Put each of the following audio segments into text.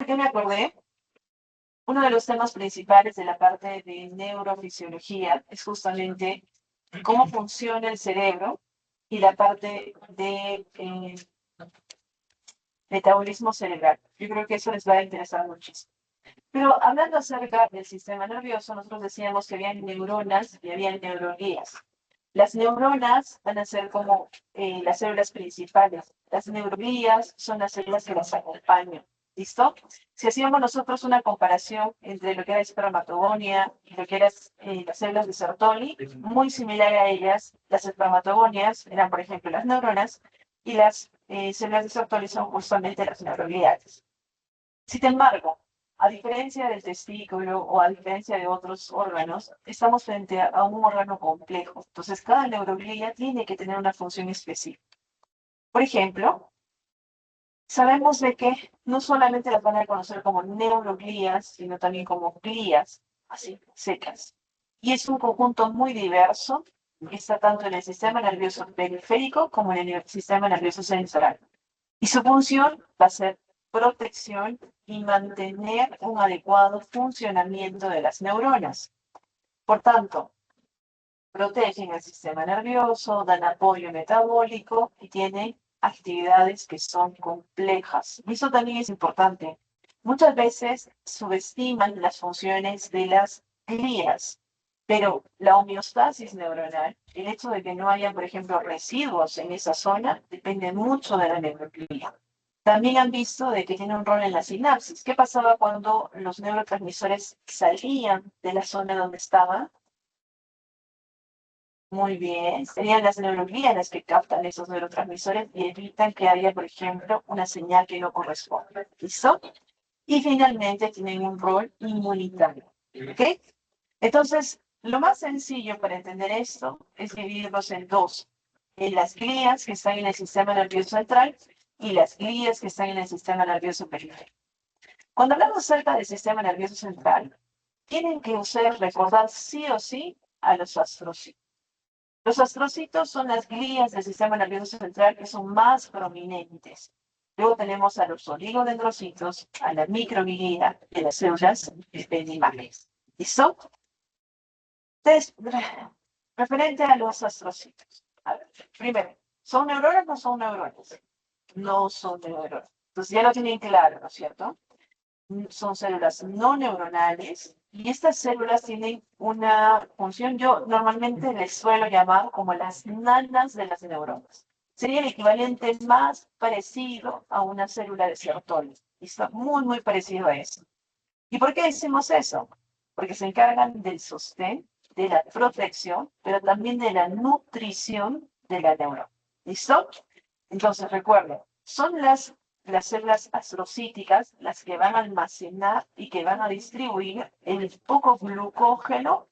por qué me acordé? Uno de los temas principales de la parte de neurofisiología es justamente cómo funciona el cerebro y la parte de metabolismo cerebral. Yo creo que eso les va a interesar muchísimo. Pero hablando acerca del sistema nervioso, nosotros decíamos que había neuronas y había neuroglías. Las neuronas van a ser como las células principales. Las neuroglías son las células que las acompañan. ¿Listo? Si hacíamos nosotros una comparación entre lo que era espermatogonia y lo que eran las células de Sertoli, muy similar a ellas, las espermatogonias eran, por ejemplo, las neuronas y las células de Sertoli son justamente las neurogliales. Sin embargo, a diferencia del testículo o a diferencia de otros órganos, estamos frente a un órgano complejo. Entonces, cada neuroglía tiene que tener una función específica. Por ejemplo, sabemos de que no solamente las van a conocer como neuroglías, sino también como glías, así, secas. Y es un conjunto muy diverso, que está tanto en el sistema nervioso periférico como en el sistema nervioso central. Y su función va a ser protección y mantener un adecuado funcionamiento de las neuronas. Por tanto, protegen el sistema nervioso, dan apoyo metabólico y tienen actividades que son complejas. Y eso también es importante. Muchas veces subestiman las funciones de las glías, pero la homeostasis neuronal, el hecho de que no haya, por ejemplo, residuos en esa zona, depende mucho de la neuroglía. También han visto de que tiene un rol en la sinapsis. ¿Qué pasaba cuando los neurotransmisores salían de la zona donde estaban? Muy bien, serían las neuroglías las que captan esos neurotransmisores y evitan que haya, por ejemplo, una señal que no corresponde. ¿Listo? Y finalmente tienen un rol inmunitario. ¿Ok? Entonces, lo más sencillo para entender esto es dividirlos en dos. En las glías que están en el sistema nervioso central y las glías que están en el sistema nervioso periférico. Cuando hablamos acerca del sistema nervioso central, tienen que ustedes recordar sí o sí a los astrocitos. Los astrocitos son las glías del sistema nervioso central que son más prominentes. Luego tenemos a los oligodendrocitos, a la microglía y a las células epidimales. ¿Listo? Entonces, referente a los astrocitos. A ver, primero, ¿son neuronas o no son neuronas? No son neuronas. Entonces ya lo tienen claro, ¿no es cierto? Son células no neuronales y estas células tienen una función, yo normalmente les suelo llamar como las nanas de las neuronas. Sería el equivalente más parecido a una célula de Sertoli. Y está muy, muy parecido a eso. ¿Y por qué decimos eso? Porque se encargan del sostén, de la protección, pero también de la nutrición de la neurona. ¿Listo? Entonces, recuerden, son las células astrocíticas las que van a almacenar y que van a distribuir el poco glucógeno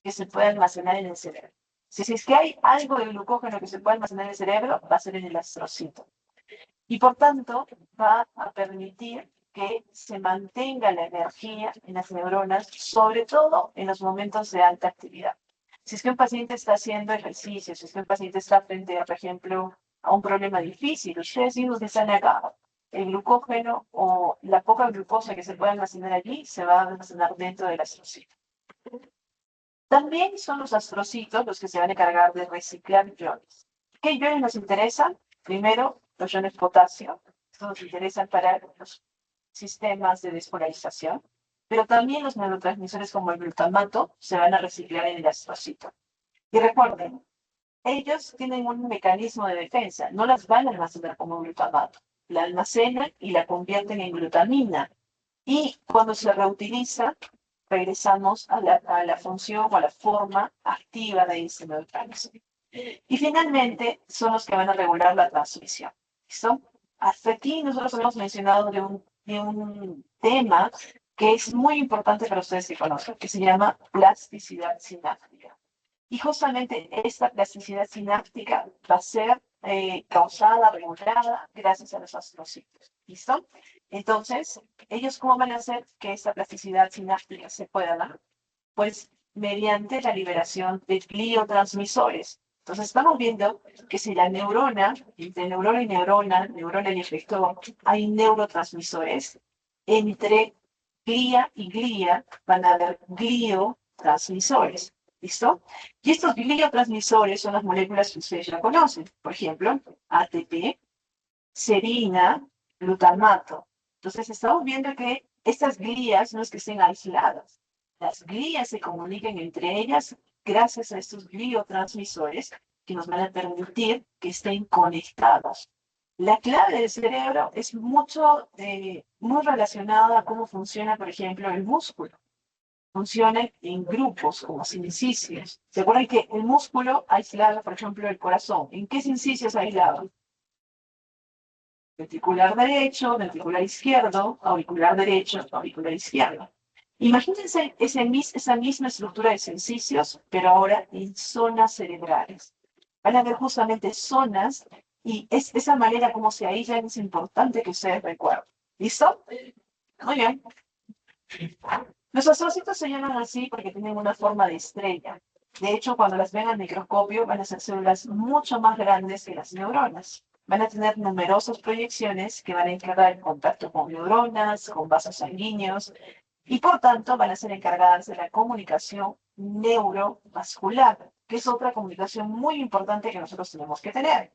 que se puede almacenar en el cerebro. Si es que hay algo de glucógeno que se puede almacenar en el cerebro, va a ser en el astrocito. Y por tanto, va a permitir que se mantenga la energía en las neuronas, sobre todo en los momentos de alta actividad. Si es que un paciente está haciendo ejercicio, si es que un paciente está frente, por ejemplo, a un problema difícil, ustedes mismos están acá, el glucógeno o la poca glucosa que se puede almacenar allí se va a almacenar dentro del astrocito. También son los astrocitos los que se van a encargar de reciclar iones. ¿Qué iones nos interesan? Primero, los iones potasio. Estos nos interesan para los sistemas de despolarización. Pero también los neurotransmisores como el glutamato se van a reciclar en el astrocito. Y recuerden, ellos tienen un mecanismo de defensa. No las van a almacenar como glutamato. La almacenan y la convierten en glutamina. Y cuando se reutiliza, regresamos a la función o a la forma activa de ese neurotransmisor. Y finalmente, son los que van a regular la transmisión. ¿Listo? Hasta aquí nosotros hemos mencionado de un tema que es muy importante para ustedes que conozcan, que se llama plasticidad sináptica. Y justamente esta plasticidad sináptica va a ser causada, regulada, gracias a los astrocitos. ¿Listo? Entonces, ¿ellos cómo van a hacer que esta plasticidad sináptica se pueda dar? Pues mediante la liberación de gliotransmisores. Entonces, estamos viendo que si la neurona, entre neurona y efector, hay neurotransmisores, entre glía y glía van a haber gliotransmisores. ¿Listo? Y estos gliotransmisores son las moléculas que ustedes ya conocen. Por ejemplo, ATP, serina, glutamato. Entonces estamos viendo que estas glías no es que estén aisladas. Las glías se comunican entre ellas gracias a estos gliotransmisores que nos van a permitir que estén conectados. La clave del cerebro es muy relacionada a cómo funciona, por ejemplo, el músculo. Funciona en grupos, como sincicios. ¿Se acuerdan que el músculo aislado, por ejemplo, el corazón? ¿En qué sincicios aislado? Ventricular derecho, ventricular izquierdo, auricular derecho, auricular izquierdo. Imagínense esa misma estructura de sincicios, pero ahora en zonas cerebrales. Van a ver justamente zonas y es esa manera como se aíslan es importante que ustedes recuerden. ¿Listo? Muy bien. Los astrocitos se llaman así porque tienen una forma de estrella. De hecho, cuando las ven al microscopio, van a ser células mucho más grandes que las neuronas. Van a tener numerosas proyecciones que van a encargar el contacto con neuronas, con vasos sanguíneos, y por tanto van a ser encargadas de la comunicación neurovascular, que es otra comunicación muy importante que nosotros tenemos que tener.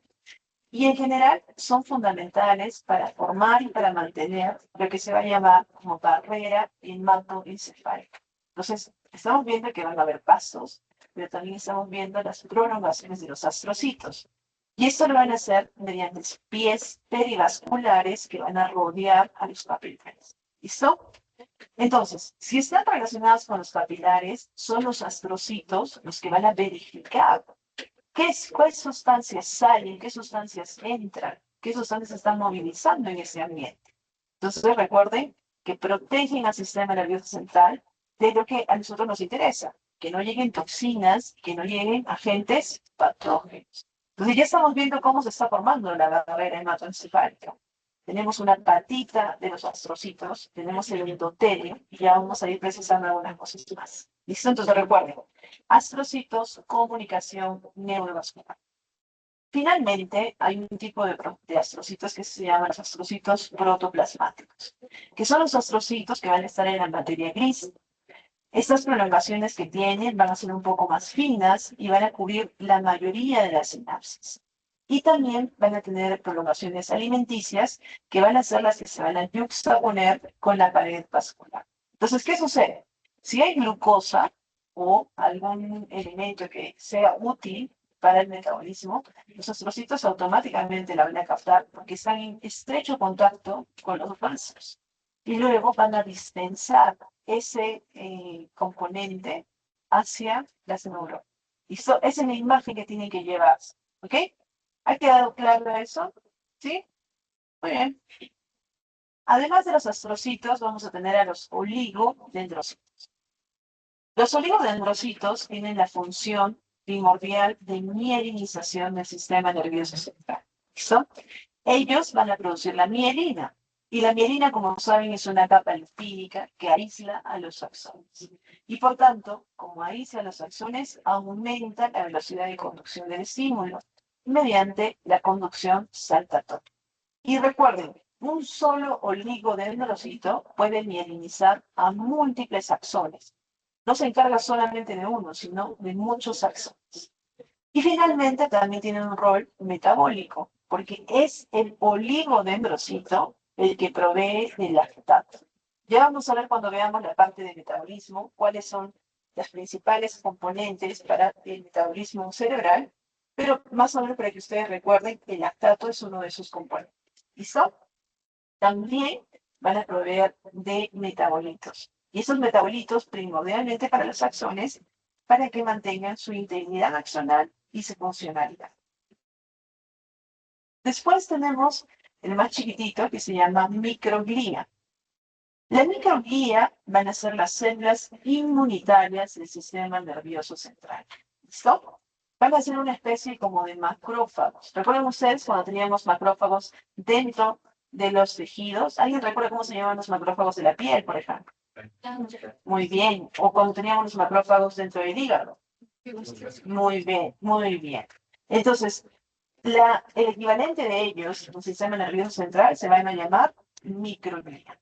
Y en general son fundamentales para formar y para mantener lo que se va a llamar como barrera hematoencefálica. Entonces, estamos viendo que van a haber pasos, pero también estamos viendo las prolongaciones de los astrocitos. Y esto lo van a hacer mediante pies perivasculares que van a rodear a los capilares. ¿Listo? Entonces, si están relacionados con los capilares, son los astrocitos los que van a verificar ¿cuáles sustancias salen? ¿Qué sustancias entran? ¿Qué sustancias se están movilizando en ese ambiente? Entonces recuerden que protegen al sistema nervioso central de lo que a nosotros nos interesa, que no lleguen toxinas, que no lleguen agentes patógenos. Entonces ya estamos viendo cómo se está formando la barrera hematoencefálica. Tenemos una patita de los astrocitos, tenemos el endotelio, y ya vamos a ir precisando algunas cosas más. ¿Listo? Entonces recuerden, astrocitos, comunicación neurovascular. Finalmente, hay un tipo de astrocitos que se llaman los astrocitos protoplasmáticos, que son los astrocitos que van a estar en la materia gris. Estas prolongaciones que tienen van a ser un poco más finas y van a cubrir la mayoría de las sinapsis. Y también van a tener prolongaciones alimenticias que van a ser las que se van a yuxtaponer con la pared vascular. Entonces, ¿qué sucede? Si hay glucosa o algún elemento que sea útil para el metabolismo, los astrocitos automáticamente la van a captar porque están en estrecho contacto con los vasos. Y luego van a dispensar ese componente hacia las neuronas. ¿Listo? Esa es la imagen que tienen que llevarse. ¿Ok? ¿Ha quedado claro eso? ¿Sí? Muy bien. Además de los astrocitos, vamos a tener a los oligodendrocitos. Los oligodendrocitos tienen la función primordial de mielinización del sistema nervioso central. ¿Listo? Ellos van a producir la mielina. Y la mielina, como saben, es una capa lipídica que aísla a los axones. Y por tanto, como aísla a los axones, aumenta la velocidad de conducción del estímulo mediante la conducción saltatoria. Y recuerden, un solo oligodendrocito puede mielinizar a múltiples axones. No se encarga solamente de uno, sino de muchos axones. Y finalmente también tiene un rol metabólico, porque es el oligodendrocito el que provee del lactato. Ya vamos a ver cuando veamos la parte de metabolismo, cuáles son las principales componentes para el metabolismo cerebral, pero más o menos para que ustedes recuerden que el lactato es uno de sus componentes. ¿Listo? También van a proveer de metabolitos. Y esos metabolitos primordialmente para los axones, para que mantengan su integridad axonal y su funcionalidad. Después tenemos el más chiquitito que se llama microglía. La microglía van a ser las células inmunitarias del sistema nervioso central. ¿Listo? Van a ser una especie como de macrófagos. ¿Recuerdan ustedes cuando teníamos macrófagos dentro de los tejidos? ¿Alguien recuerda cómo se llamaban los macrófagos de la piel, por ejemplo? Muy bien. O cuando teníamos los macrófagos dentro del hígado. Muy bien, muy bien. Entonces, el equivalente de ellos, un sistema nervioso central, se van a llamar microglía.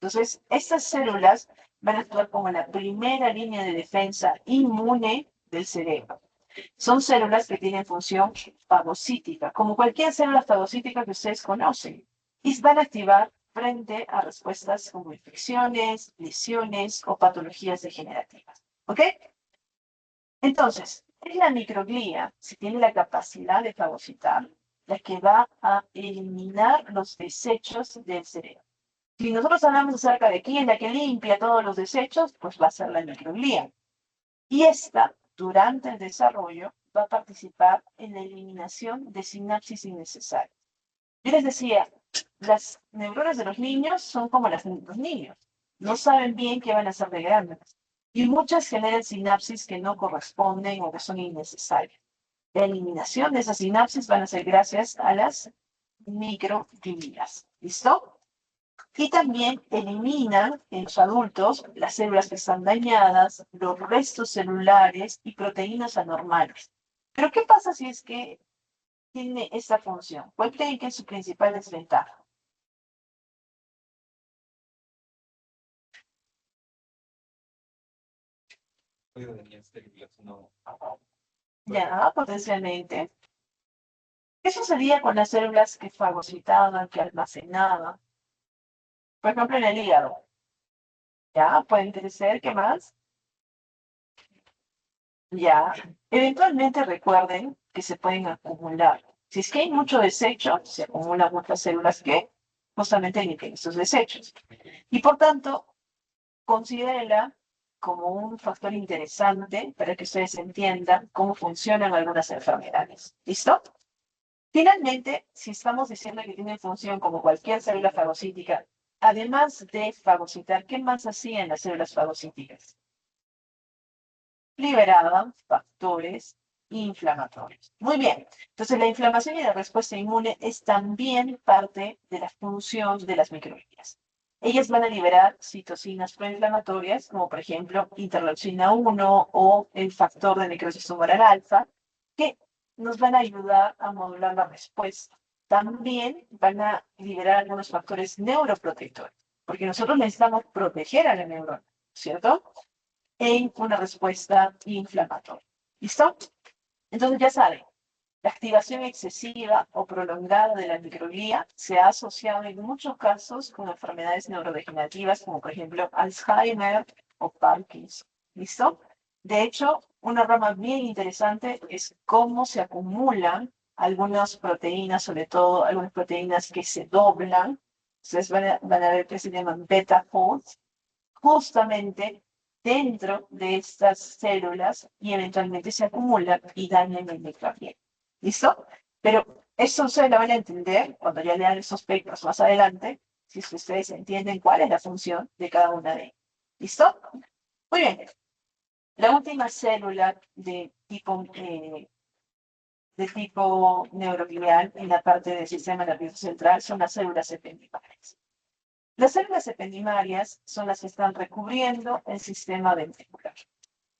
Entonces, estas células van a actuar como la primera línea de defensa inmune del cerebro. Son células que tienen función fagocítica, como cualquier célula fagocítica que ustedes conocen, y van a activar frente a respuestas como infecciones, lesiones o patologías degenerativas. ¿Ok? Entonces, es la microglía, si tiene la capacidad de fagocitar, la que va a eliminar los desechos del cerebro. Si nosotros hablamos acerca de quién es la que limpia todos los desechos, pues va a ser la microglía. Y esta, durante el desarrollo, va a participar en la eliminación de sinapsis innecesarias. Yo les decía, las neuronas de los niños son como las de los niños. No saben bien qué van a hacer de grandes. Y muchas generan sinapsis que no corresponden o que son innecesarias. La eliminación de esas sinapsis van a ser gracias a las microglias. ¿Listo? Y también eliminan en los adultos las células que están dañadas, los restos celulares y proteínas anormales. Pero ¿qué pasa si es que tiene esta función? ¿Cuál creen que es su principal desventaja? Ya, potencialmente. ¿Qué sucedía con las células que fagocitaban, que almacenaban? Por ejemplo, en el hígado. Ya, pueden crecer, ¿qué más? Ya, eventualmente recuerden que se pueden acumular. Si es que hay mucho desecho, se acumulan muchas células que justamente limpian estos desechos. Y por tanto, considérenla como un factor interesante para que ustedes entiendan cómo funcionan algunas enfermedades. ¿Listo? Finalmente, si estamos diciendo que tienen función como cualquier célula fagocítica, además de fagocitar, ¿qué más hacían las células fagocíticas? Liberaban factores inflamatorios. Muy bien. Entonces, la inflamación y la respuesta inmune es también parte de la función de las microglías. Ellas van a liberar citocinas proinflamatorias, como por ejemplo interleucina 1 o el factor de necrosis tumoral alfa, que nos van a ayudar a modular la respuesta. También van a liberar algunos factores neuroprotectores, porque nosotros necesitamos proteger a la neurona, ¿cierto? En una respuesta inflamatoria. ¿Listo? Entonces ya saben, la activación excesiva o prolongada de la microglía se ha asociado en muchos casos con enfermedades neurodegenerativas como por ejemplo Alzheimer o Parkinson. ¿Listo? De hecho, una rama bien interesante es cómo se acumulan algunas proteínas, sobre todo algunas proteínas que se doblan. Ustedes van a ver que se llaman beta folds, justamente dentro de estas células y eventualmente se acumulan y dañan el microbioma. ¿Listo? Pero eso ustedes lo van a entender cuando ya lean esos papers más adelante, si es que ustedes entienden cuál es la función de cada una de ellas. ¿Listo? Muy bien. La última célula de tipo neuroglial en la parte del sistema nervioso central son las células ependimales. Las células ependimarias son las que están recubriendo el sistema ventricular.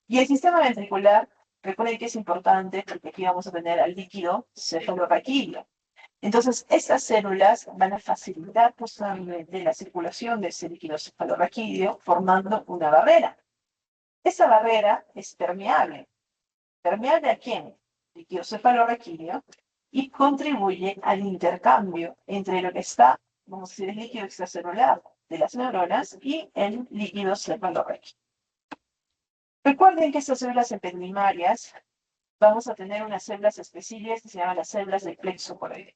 Y el sistema ventricular, recuerden que es importante porque aquí vamos a tener al líquido cefalorraquídeo. Entonces, estas células van a facilitar justamente la circulación de ese líquido cefalorraquídeo formando una barrera. Esa barrera es permeable. ¿Permeable a quién? Líquido cefalorraquídeo y contribuye al intercambio entre lo que está, vamos a decir, el líquido extracelular de las neuronas y el líquido cefalorraquídeo. Recuerden que estas células ependimarias vamos a tener unas células específicas que se llaman las células del plexo coroideo.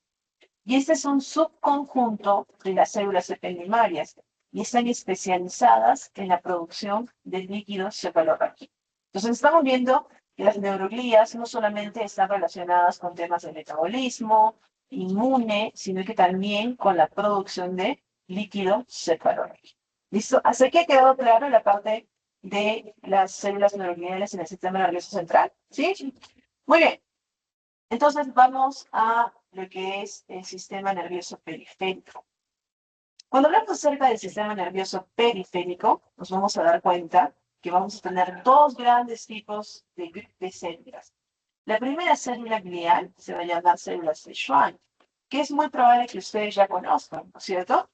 Y este es un subconjunto de las células ependimarias y están especializadas en la producción del líquido cefalorraquídeo. Entonces estamos viendo que las neuroglías no solamente están relacionadas con temas de metabolismo, inmune, sino que también con la producción de líquido cefalorraquídeo. ¿Listo? Hasta aquí ha quedado claro la parte de las células neurogliales en el sistema nervioso central. ¿Sí? Muy bien. Entonces vamos a lo que es el sistema nervioso periférico. Cuando hablamos acerca del sistema nervioso periférico, nos vamos a dar cuenta que vamos a tener dos grandes tipos de células. La primera célula glial se va a llamar células de Schwann, que es muy probable que ustedes ya conozcan, ¿no es cierto?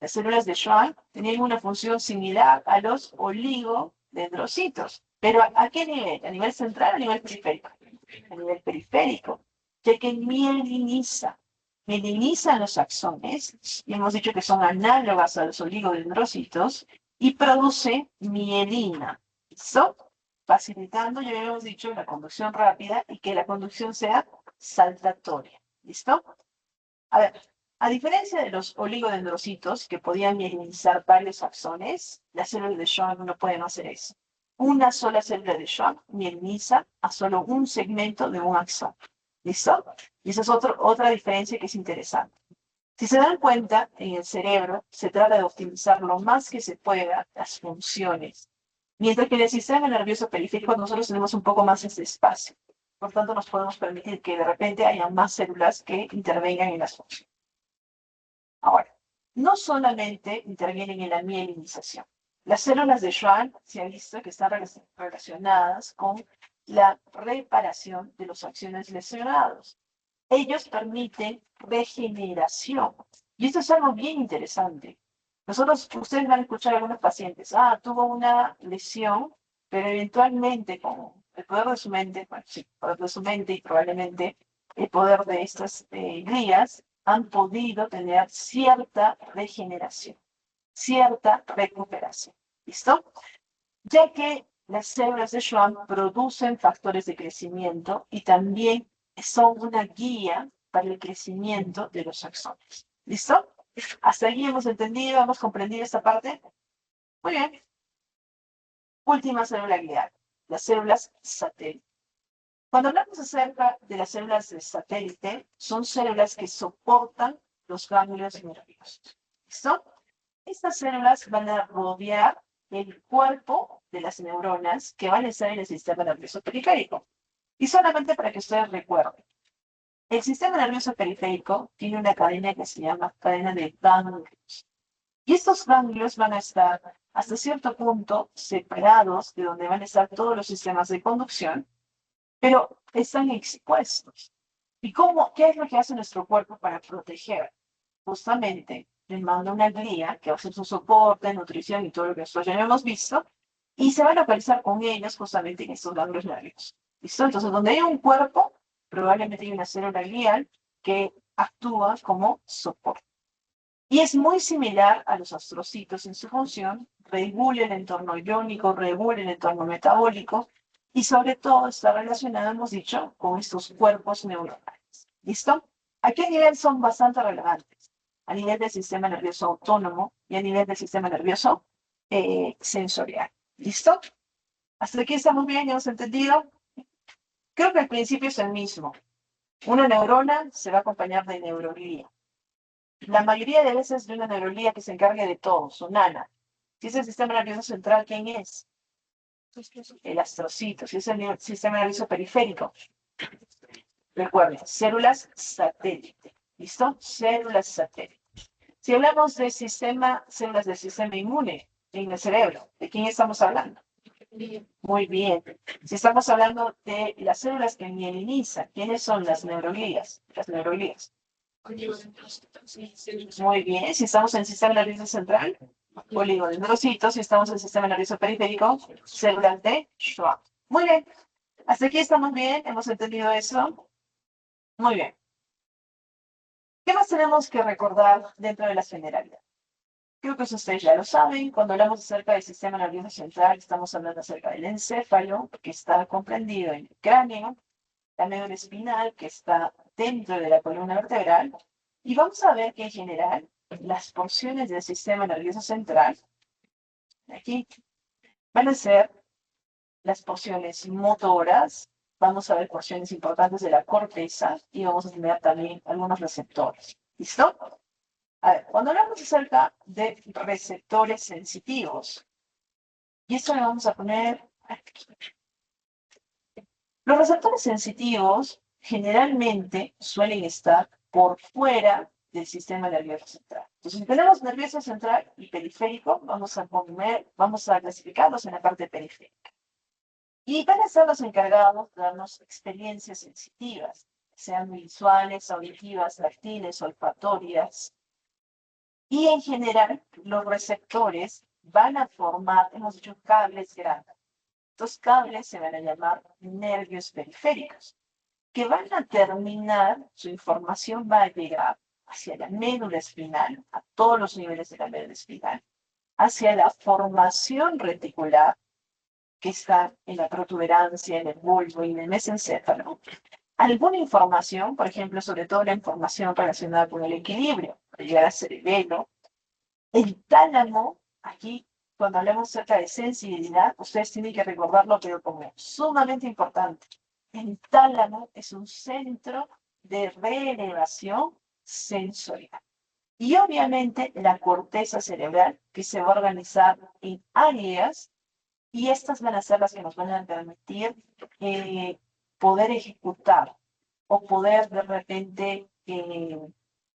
Las células de Schwann tenían una función similar a los oligodendrocitos. ¿Pero a qué nivel? ¿A nivel central o a nivel periférico? A nivel periférico, ya que mielinizan los axones, y hemos dicho que son análogas a los oligodendrocitos, y produce mielina. ¿Listo? Facilitando, ya habíamos dicho, la conducción rápida y que la conducción sea saltatoria. ¿Listo? A ver, a diferencia de los oligodendrocitos que podían mielinizar varios axones, las células de Schwann no pueden hacer eso. Una sola célula de Schwann mieliniza a solo un segmento de un axón. ¿Listo? Y esa es otra diferencia que es interesante. Si se dan cuenta, en el cerebro se trata de optimizar lo más que se pueda las funciones. Mientras que en el sistema nervioso periférico nosotros tenemos un poco más ese espacio. Por tanto, nos podemos permitir que de repente haya más células que intervengan en las funciones. Ahora, no solamente intervienen en la mielinización. Las células de Schwann se ha visto que están relacionadas con la reparación de los axones lesionados. Ellos permiten regeneración. Y esto es algo bien interesante. Ustedes van a escuchar a algunos pacientes, tuvo una lesión, pero eventualmente con el poder de su mente, bueno, sí, el poder de su mente y probablemente el poder de estas glías, han podido tener cierta regeneración, cierta recuperación. ¿Listo? Ya que las células de Schwann producen factores de crecimiento y también son una guía para el crecimiento de los axones. ¿Listo? Hasta aquí hemos entendido, hemos comprendido esta parte. Muy bien. Última célula glial, las células satélite. Cuando hablamos acerca de las células de satélite, son células que soportan los ganglios nerviosos. ¿Listo? Estas células van a rodear el cuerpo de las neuronas que van a estar en el sistema nervioso periférico. Y solamente para que ustedes recuerden, el sistema nervioso periférico tiene una cadena que se llama cadena de ganglios. Y estos ganglios van a estar hasta cierto punto separados de donde van a estar todos los sistemas de conducción, pero están expuestos. ¿Y qué es lo que hace nuestro cuerpo para proteger? Justamente les manda una glía que va a hacer su soporte, nutrición y todo lo que nosotros ya hemos visto, y se va a localizar con ellos justamente en estos ganglios nerviosos. ¿Listo? Entonces, donde hay un cuerpo, probablemente hay una célula glial que actúa como soporte. Y es muy similar a los astrocitos en su función, regula el entorno iónico, regula el entorno metabólico, y sobre todo está relacionado, hemos dicho, con estos cuerpos neuronales. ¿Listo? ¿A qué nivel son bastante relevantes? A nivel del sistema nervioso autónomo y a nivel del sistema nervioso sensorial. ¿Listo? Hasta aquí estamos bien, ¿ya hemos entendido? Creo que el principio es el mismo. Una neurona se va a acompañar de neuroglía. La mayoría de veces de una neuroglía que se encargue de todo, su nana. Si es el sistema nervioso central, ¿quién es? El astrocito. Si es el sistema nervioso periférico, recuerden, células satélite. ¿Listo? Células satélite. Si hablamos de células del sistema inmune en el cerebro, ¿de quién estamos hablando? Muy bien. Si estamos hablando de las células que mielinizan, ¿quiénes son las neuroglías? Las neuroglías. Muy bien. Si estamos en el sistema nervioso central, oligodendrocitos. Si estamos en el sistema nervioso periférico, células de Schwann. Muy bien. Hasta aquí estamos bien. ¿Hemos entendido eso? Muy bien. ¿Qué más tenemos que recordar dentro de la generalidad? Creo que eso ustedes ya lo saben. Cuando hablamos acerca del sistema nervioso central, estamos hablando acerca del encéfalo, que está comprendido en el cráneo, la médula espinal, que está dentro de la columna vertebral. Y vamos a ver que en general las porciones del sistema nervioso central, aquí, van a ser las porciones motoras, vamos a ver porciones importantes de la corteza y vamos a tener también algunos receptores. ¿Listo? A ver, cuando hablamos acerca de receptores sensitivos, y esto le vamos a poner aquí. Los receptores sensitivos generalmente suelen estar por fuera del sistema nervioso central. Entonces, si tenemos nervioso central y periférico, vamos a clasificarlos en la parte periférica. Y van a ser los encargados de darnos experiencias sensitivas, sean visuales, auditivas, táctiles, olfatorias. Y en general, los receptores van a formar, hemos dicho, cables grandes. Estos cables se van a llamar nervios periféricos, que van a terminar, su información va a llegar hacia la médula espinal, a todos los niveles de la médula espinal, hacia la formación reticular, que está en la protuberancia, en el bulbo y en el mesencéfalo. Alguna información, por ejemplo, sobre todo la información relacionada con el equilibrio, para llegar al cerebelo. El tálamo, aquí, cuando hablamos acerca de sensibilidad, ustedes tienen que recordarlo, pero como sumamente importante. El tálamo es un centro de reelevación sensorial. Y obviamente la corteza cerebral, que se va a organizar en áreas, y estas van a ser las que nos van a permitir poder ejecutar o poder de repente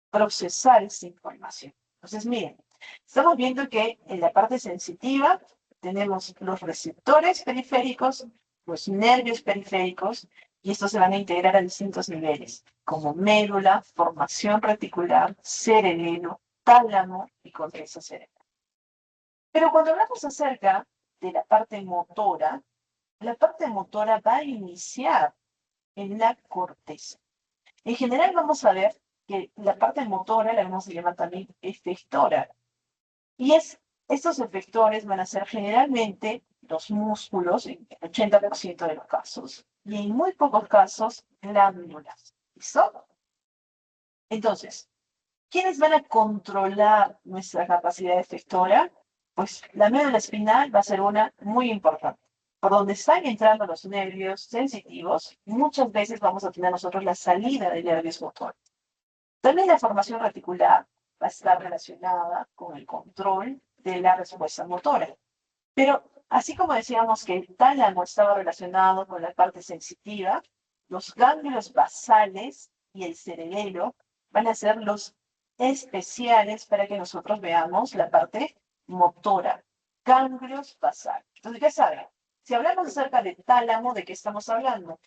procesar esta información. Entonces, miren, estamos viendo que en la parte sensitiva tenemos los receptores periféricos, los nervios periféricos, y estos se van a integrar a distintos niveles, como médula, formación reticular, cerebelo, tálamo y corteza cerebral. Pero cuando hablamos acerca de la parte motora va a iniciar en la corteza. En general vamos a ver que la parte motora la vamos a llamar también efectora. Y estos efectores van a ser generalmente los músculos, en el 80% de los casos, y en muy pocos casos, glándulas. ¿Listo? Entonces, ¿quiénes van a controlar nuestra capacidad efectora? Pues la médula espinal va a ser una muy importante. Por donde están entrando los nervios sensitivos, muchas veces vamos a tener nosotros la salida de nervios motores. También la formación reticular va a estar relacionada con el control de la respuesta motora. Pero así como decíamos que el tálamo estaba relacionado con la parte sensitiva, los ganglios basales y el cerebelo van a ser los especiales para que nosotros veamos la parte motora. Ganglios basales. Entonces ya saben, si hablamos acerca del tálamo, ¿de qué estamos hablando?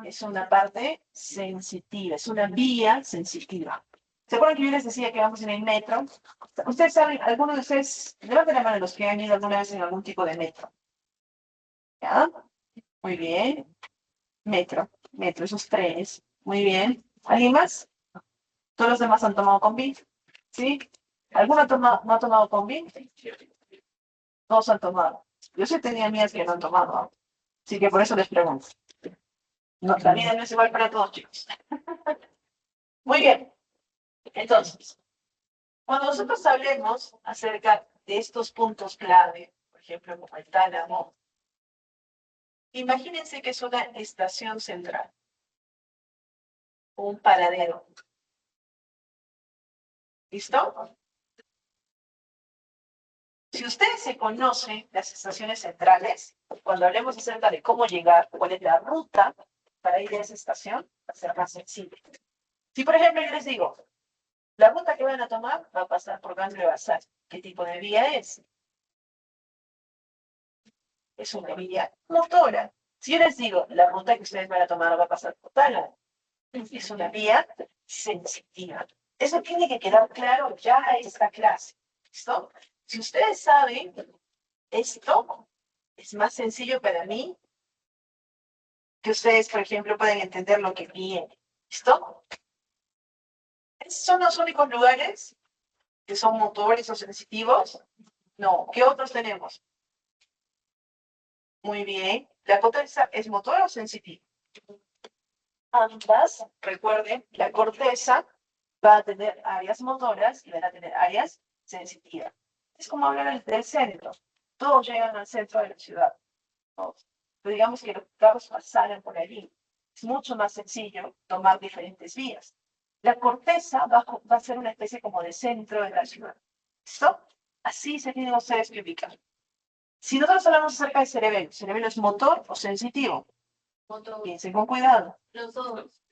Es una parte sensitiva, es una vía sensitiva. ¿Se acuerdan que yo les decía que vamos en el metro? Ustedes saben, algunos de ustedes, levanten la mano los que han ido alguna vez en algún tipo de metro. ¿Ya? Muy bien. Metro, esos trenes. Muy bien. ¿Alguien más? ¿Todos los demás han tomado combi? ¿Sí? ¿Alguno no ha tomado combi? Todos han tomado. Yo sí tenía amigas que no han tomado, ¿no? Así que por eso les pregunto. No, la vida no es igual para todos, chicos. Muy bien. Entonces, cuando nosotros hablemos acerca de estos puntos clave, por ejemplo, como el tálamo, imagínense que es una estación central, un paradero. ¿Listo? Si ustedes se conocen las estaciones centrales, cuando hablemos acerca de cómo llegar, cuál es la ruta para ir a esa estación, va a ser más sencillo. Si, por ejemplo, yo les digo, la ruta que van a tomar va a pasar por ganglio basal. ¿Qué tipo de vía es? Es una vía motora. Si yo les digo, la ruta que ustedes van a tomar va a pasar por tálamo, es una vía sensitiva. Eso tiene que quedar claro ya a esta clase. ¿Listo? Si ustedes saben esto, es más sencillo para mí que ustedes, por ejemplo, pueden entender lo que viene. ¿Listo? ¿Esos son los únicos lugares que son motores o sensitivos? No. ¿Qué otros tenemos? Muy bien. ¿La corteza es motor o sensitiva? Ambas, recuerden, la corteza va a tener áreas motoras y van a tener áreas sensitivas. Es como hablar del centro. Todos llegan al centro de la ciudad. Todos. Pero digamos que los carros pasaran por allí. Es mucho más sencillo tomar diferentes vías. La corteza va a ser una especie como de centro de la ciudad. ¿Listo? Así se tienen ustedes que ubicar. Si nosotros hablamos acerca del cerebelo es motor o sensitivo? Motor. Piensen con cuidado. Los dos.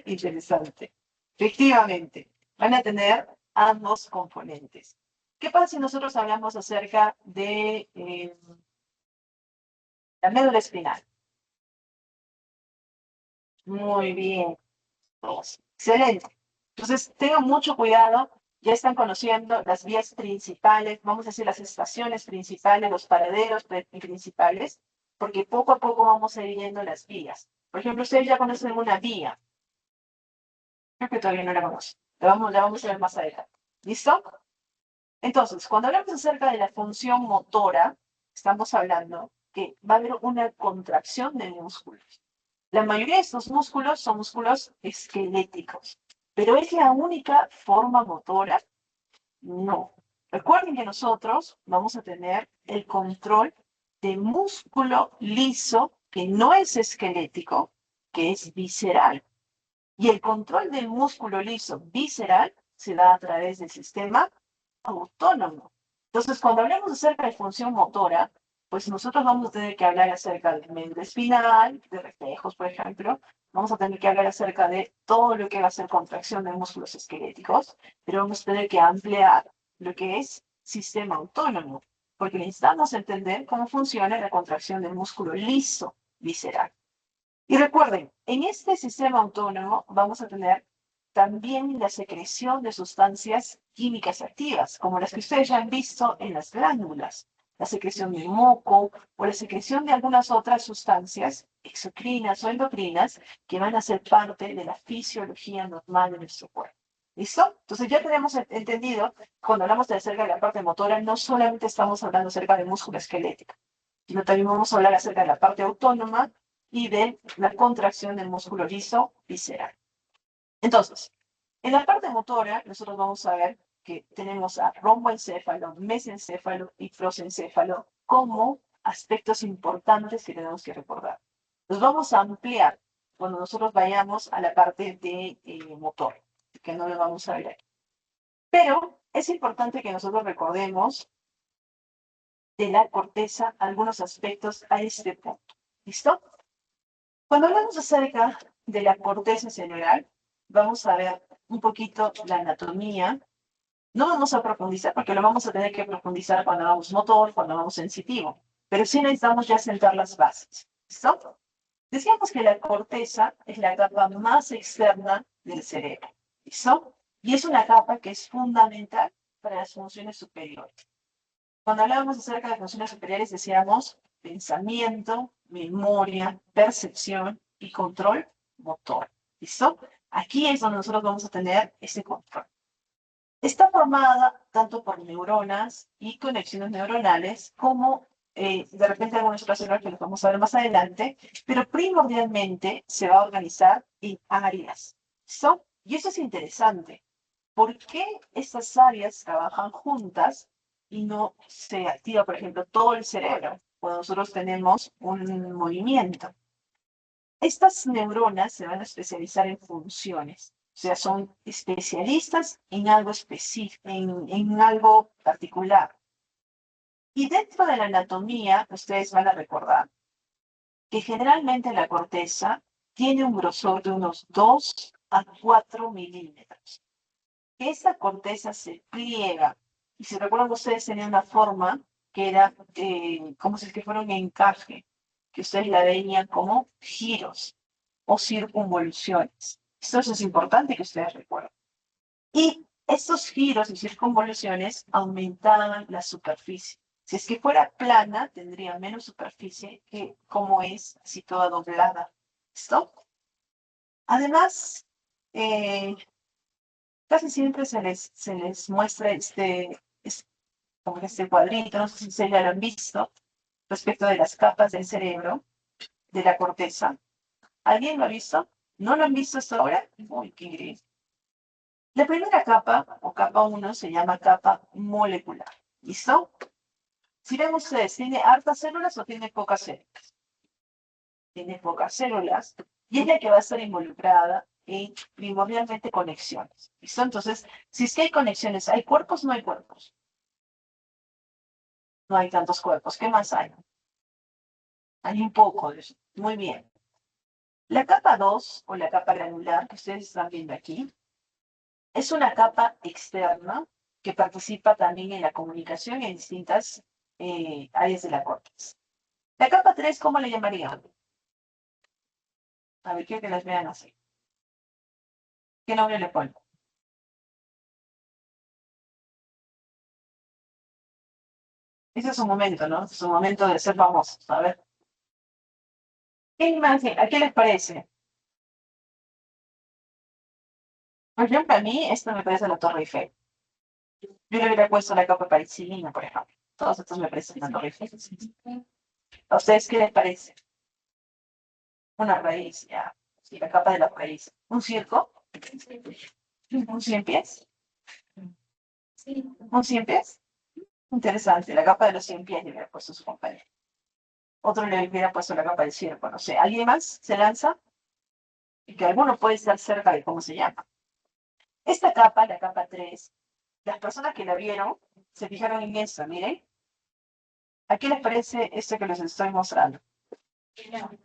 Interesante. Efectivamente, van a tener ambos componentes. ¿Qué pasa si nosotros hablamos acerca de la médula espinal? Muy bien. Excelente. Entonces, tengan mucho cuidado. Ya están conociendo las vías principales, vamos a decir las estaciones principales, los paraderos principales, porque poco a poco vamos a ir viendo las vías. Por ejemplo, ustedes ya conocen una vía. Creo que todavía no la conocen. La vamos a ver más adelante. ¿Listo? Entonces, cuando hablamos acerca de la función motora, estamos hablando que va a haber una contracción de músculos. La mayoría de estos músculos son músculos esqueléticos, pero ¿es la única forma motora? No. Recuerden que nosotros vamos a tener el control de músculo liso, que no es esquelético, que es visceral. Y el control del músculo liso visceral se da a través del sistema autónomo. Entonces, cuando hablamos acerca de función motora, pues nosotros vamos a tener que hablar acerca del médula espinal, de reflejos, por ejemplo. Vamos a tener que hablar acerca de todo lo que va a ser contracción de músculos esqueléticos, pero vamos a tener que ampliar lo que es sistema autónomo, porque necesitamos entender cómo funciona la contracción del músculo liso visceral. Y recuerden, en este sistema autónomo vamos a tener también la secreción de sustancias químicas activas, como las que ustedes ya han visto en las glándulas, la secreción de moco o la secreción de algunas otras sustancias exocrinas o endocrinas que van a ser parte de la fisiología normal de nuestro cuerpo. ¿Listo? Entonces ya tenemos entendido, cuando hablamos de acerca de la parte motora, no solamente estamos hablando acerca de músculo esquelético, sino también vamos a hablar acerca de la parte autónoma y de la contracción del músculo liso visceral. Entonces, en la parte motora, nosotros vamos a ver que tenemos a romboencéfalo, mesencéfalo y prosencéfalo como aspectos importantes que tenemos que recordar. Los vamos a ampliar cuando nosotros vayamos a la parte de motor, que no lo vamos a ver aquí. Pero es importante que nosotros recordemos de la corteza algunos aspectos a este punto. ¿Listo? Cuando hablamos acerca de la corteza cerebral, vamos a ver un poquito la anatomía. No vamos a profundizar porque lo vamos a tener que profundizar cuando hagamos motor, cuando hagamos sensitivo, pero sí necesitamos ya sentar las bases. ¿Listo? Decíamos que la corteza es la capa más externa del cerebro. ¿Listo? Y es una capa que es fundamental para las funciones superiores. Cuando hablábamos acerca de funciones superiores decíamos pensamiento, memoria, percepción y control motor. ¿Listo? Aquí es donde nosotros vamos a tener ese control. Está formada tanto por neuronas y conexiones neuronales como de repente algunas otras células que los vamos a ver más adelante, pero primordialmente se va a organizar en áreas. ¿Listo? Y eso es interesante. ¿Por qué estas áreas trabajan juntas y no se activa, por ejemplo, todo el cerebro cuando nosotros tenemos un movimiento? Estas neuronas se van a especializar en funciones, o sea, son especialistas en algo específico, en algo particular. Y dentro de la anatomía, ustedes van a recordar que generalmente la corteza tiene un grosor de unos 2 a 4 milímetros. Esta corteza se pliega. Y si recuerdan ustedes, tenía una forma que era como si es que fuera un encaje, que ustedes la veían como giros o circunvoluciones. Esto es importante que ustedes recuerden. Y estos giros y circunvoluciones aumentaban la superficie. Si es que fuera plana, tendría menos superficie que como es así toda doblada. ¿Listo? Además, eh, casi siempre se les muestra como este cuadrito, no sé si ustedes ya lo han visto, respecto de las capas del cerebro, de la corteza. ¿Alguien lo ha visto? ¿No lo han visto hasta ahora? Uy, qué increíble. La primera capa, o capa 1, se llama capa molecular. ¿Listo? Si ven ustedes, ¿tiene hartas células o tiene pocas células? Tiene pocas células y es la que va a estar involucrada en primordialmente conexiones. ¿Listo? Entonces, si es que hay conexiones, ¿hay cuerpos? No hay cuerpos. No hay tantos cuerpos. ¿Qué más hay? Hay un poco de eso. Muy bien. La capa 2, o la capa granular, que ustedes están viendo aquí, es una capa externa que participa también en la comunicación en distintas áreas de la corteza. La capa 3, ¿cómo le llamarían? A ver, quiero que las vean así. ¿Qué nombre le pongo? Ese es su momento, ¿no? Su momento de ser famoso. A ver. ¿Qué imagen? ¿A qué les parece? Por ejemplo, a mí esto me parece la Torre Eiffel. Yo le hubiera puesto la capa parisina, por ejemplo. Todos estos me parecen la Torre Eiffel. ¿A ustedes qué les parece? Una raíz, ya. Sí, la capa de la raíz. ¿Un circo? ¿Un cien pies? ¿Un cien pies? Interesante. La capa de los 100 pies le hubiera puesto su compañero. Otro le hubiera puesto la capa del circo, no sé. ¿Alguien más se lanza? Y que alguno puede estar cerca de cómo se llama. Esta capa, la capa 3, las personas que la vieron se fijaron en esto, miren. ¿A qué les parece esto que les estoy mostrando?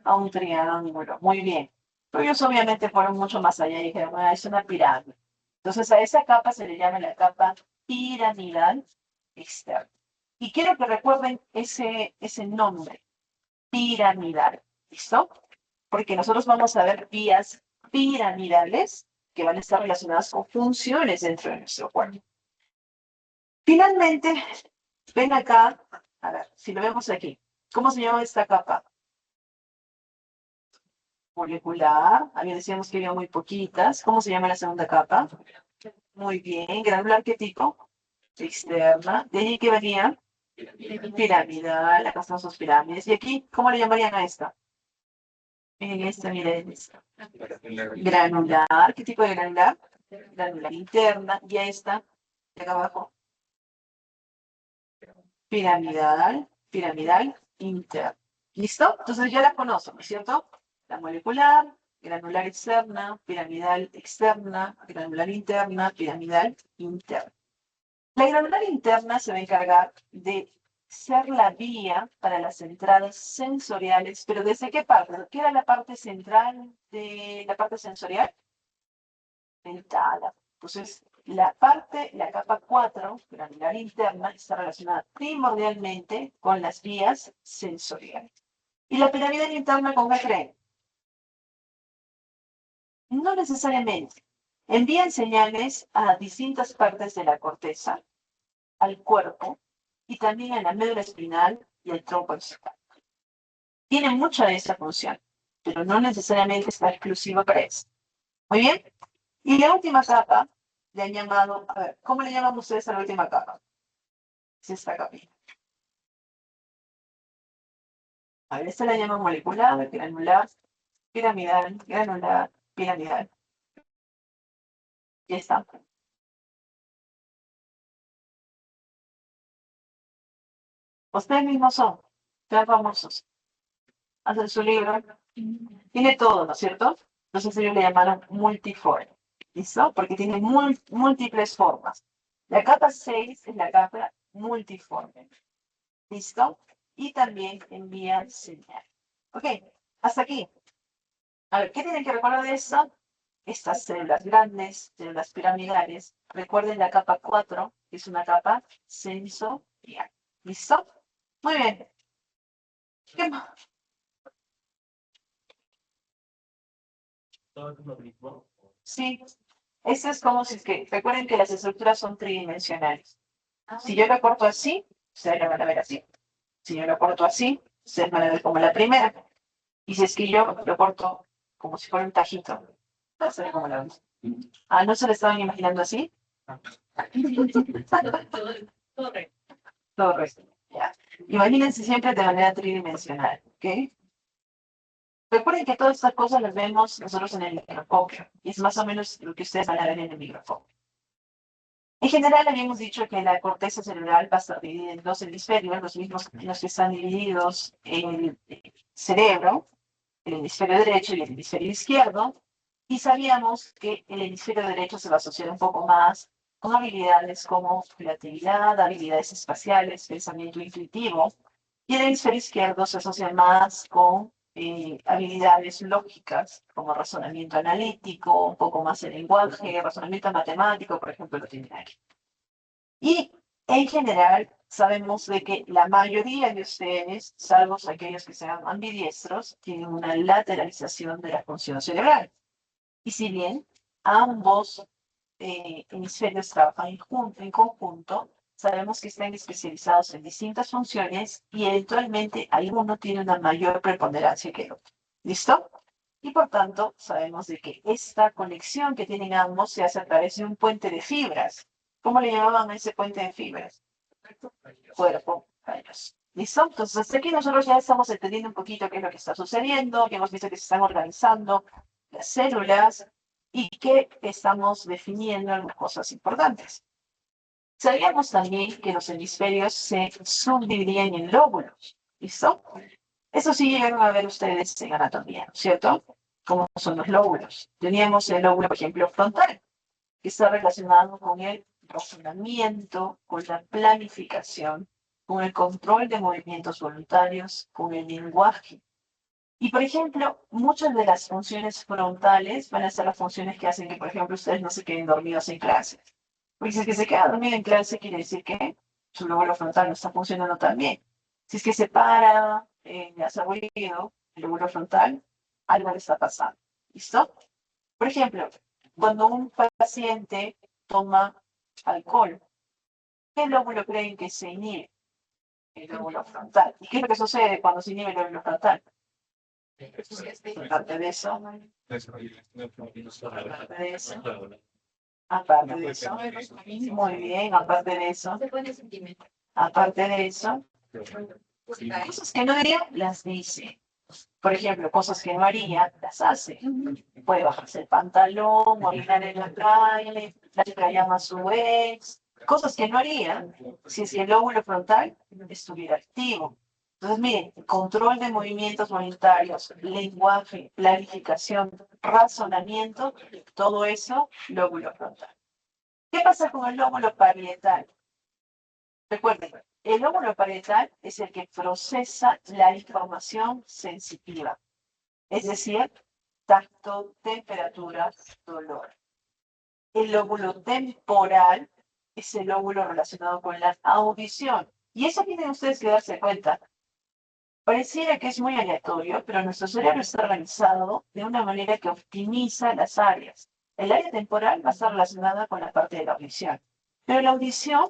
A un triángulo. Muy bien. Pero ellos obviamente fueron mucho más allá y dijeron, ah, es una pirámide. Entonces a esa capa se le llama la capa piramidal externa. Y quiero que recuerden ese nombre, piramidal. ¿Listo? Porque nosotros vamos a ver vías piramidales que van a estar relacionadas con funciones dentro de nuestro cuerpo. Finalmente, ven acá, a ver, si lo vemos aquí, ¿cómo se llama esta capa? Molecular, había decíamos que había muy poquitas. ¿Cómo se llama la segunda capa? Muy bien, granular, ¿qué tipo? Externa. ¿De allí qué venía? Piramidal, acá están sus pirámides. ¿Y aquí cómo le llamarían a esta? En esta, miren, esta. Granular, ¿qué tipo de granular? Granular interna. ¿Y a esta? De acá abajo. Piramidal, piramidal interna. ¿Listo? Entonces ya la conocen, ¿no es cierto? La molecular, granular externa, piramidal externa, granular interna, piramidal interna. La granular interna se va a encargar de ser la vía para las entradas sensoriales, pero ¿desde qué parte? ¿Qué era la parte central de la parte sensorial? El tálamo. Entonces, la capa 4, granular interna, está relacionada primordialmente con las vías sensoriales. ¿Y la pirámide interna con qué creen? No necesariamente. Envían señales a distintas partes de la corteza, al cuerpo y también a la médula espinal y al tronco encefálico. Tiene mucha de esa función, pero no necesariamente está exclusiva para eso. Muy bien. Y la última capa le han llamado, a ver, ¿cómo le llaman ustedes a la última capa? Es esta capita. A ver, esta la llaman molecular, granular, piramidal, granular, piramidal. Ya está. Ustedes mismos son, sean famosos. Hacen su libro. Tiene todo, ¿no es cierto? Entonces ellos le llamaron multiforme. ¿Listo? Porque tiene múltiples formas. La capa 6 es la capa multiforme. ¿Listo? Y también envía señal. Ok, hasta aquí. A ver, ¿qué tienen que recordar de esto? Estas células grandes, células piramidales. Recuerden la capa 4, que es una capa sensorial. ¿Listo? Muy bien. ¿Qué más? Sí, esto es como si es que, recuerden que las estructuras son tridimensionales. Si yo lo corto así, ustedes lo van a ver así. Si yo lo corto así, ustedes van a ver como la primera. Y si es que yo lo corto como si fuera un tajito, va a ser como la otra. Ah, ¿no se lo estaban imaginando así? Todo resto. Ya. Imagínense siempre de manera tridimensional, ¿ok? Recuerden que todas estas cosas las vemos nosotros en el microscopio. Y es más o menos lo que ustedes van a ver en el microscopio. En general, habíamos dicho que la corteza cerebral va a estar dividida en dos hemisferios, los mismos en los que están divididos en el cerebro, el hemisferio derecho y el hemisferio izquierdo. Y sabíamos que el hemisferio derecho se va a asociar un poco más con habilidades como creatividad, habilidades espaciales, pensamiento intuitivo. Y el hemisferio izquierdo se asocia más con habilidades lógicas, como razonamiento analítico, un poco más el lenguaje, razonamiento matemático, por ejemplo, lo tienen aquí. Y en general, sabemos de que la mayoría de ustedes, salvo aquellos que sean ambidiestros, tienen una lateralización de la función cerebral. Y si bien ambos hemisferios trabajan en conjunto, sabemos que están especializados en distintas funciones y eventualmente alguno tiene una mayor preponderancia que el otro. ¿Listo? Y por tanto, sabemos de que esta conexión que tienen ambos se hace a través de un puente de fibras. ¿Cómo le llamaban a ese puente de fibras? Cuerpo calloso. ¿Listo? Entonces, hasta aquí nosotros ya estamos entendiendo un poquito qué es lo que está sucediendo, que hemos visto que se están organizando las células y que estamos definiendo algunas cosas importantes. Sabíamos también que los hemisferios se subdividían en lóbulos. ¿Listo? Eso sí llegaron a ver ustedes en anatomía, ¿cierto? Cómo son los lóbulos. Teníamos el lóbulo, por ejemplo, frontal, que está relacionado con el razonamiento, con la planificación, con el control de movimientos voluntarios, con el lenguaje. Y, por ejemplo, muchas de las funciones frontales van a ser las funciones que hacen que, por ejemplo, ustedes no se queden dormidos en clase. Porque si es que se queda dormido en clase, quiere decir que su lóbulo frontal no está funcionando tan bien. Si es que se para, hace ruido, el lóbulo frontal, algo le está pasando. ¿Listo? Por ejemplo, cuando un paciente toma alcohol, ¿qué lóbulo creen que se inhibe? El lóbulo frontal. ¿Y qué es lo que sucede cuando se inhibe el lóbulo frontal? Aparte de eso, aparte de eso, muy bien, aparte de eso, cosas que no haría, las dice. Por ejemplo, cosas que no haría, las hace. Puede bajarse el pantalón, orinar en la calle, la chica llama a su ex, cosas que no haría si es que el lóbulo frontal estuviera activo. Entonces, miren, control de movimientos voluntarios, lenguaje, planificación, razonamiento, todo eso, lóbulo frontal. ¿Qué pasa con el lóbulo parietal? Recuerden, el lóbulo parietal es el que procesa la información sensitiva, es decir, tacto, temperatura, dolor. El lóbulo temporal es el lóbulo relacionado con la audición. Y eso tienen ustedes que darse cuenta. Pareciera que es muy aleatorio, pero nuestro cerebro está organizado de una manera que optimiza las áreas. El área temporal va a estar relacionada con la parte de la audición, pero la audición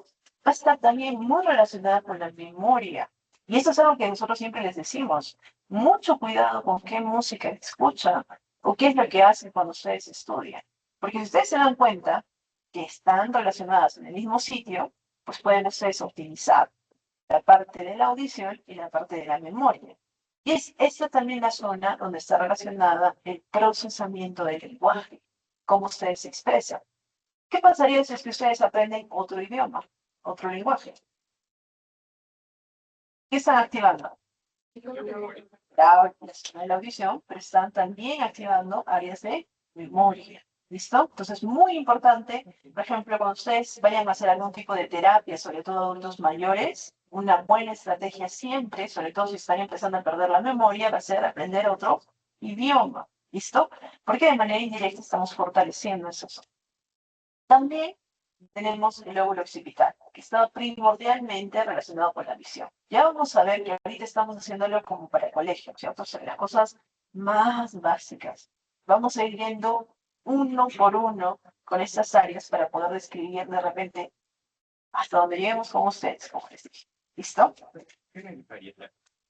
va a estar también muy relacionada con la memoria. Y eso es algo que nosotros siempre les decimos. Mucho cuidado con qué música escuchan o qué es lo que hacen cuando ustedes estudian. Porque si ustedes se dan cuenta que están relacionadas en el mismo sitio, pues pueden ustedes optimizar la parte de la audición y la parte de la memoria. Y es esta también la zona donde está relacionada el procesamiento del lenguaje, cómo ustedes se expresan. ¿Qué pasaría si es que ustedes aprenden otro idioma, otro lenguaje? ¿Qué están activando? La zona de la audición, pero están también activando áreas de memoria. ¿Listo? Entonces, muy importante, por ejemplo, cuando ustedes vayan a hacer algún tipo de terapia, sobre todo adultos mayores, una buena estrategia siempre, sobre todo si están empezando a perder la memoria, va a ser aprender otro idioma. ¿Listo? Porque de manera indirecta estamos fortaleciendo eso. También tenemos el lóbulo occipital, que está primordialmente relacionado con la visión. Ya vamos a ver que ahorita estamos haciéndolo como para el colegio, ¿cierto? O sea, las cosas más básicas. Vamos a ir viendo uno por uno con estas áreas para poder describir de repente hasta donde lleguemos con ustedes, como les dije. ¿Listo?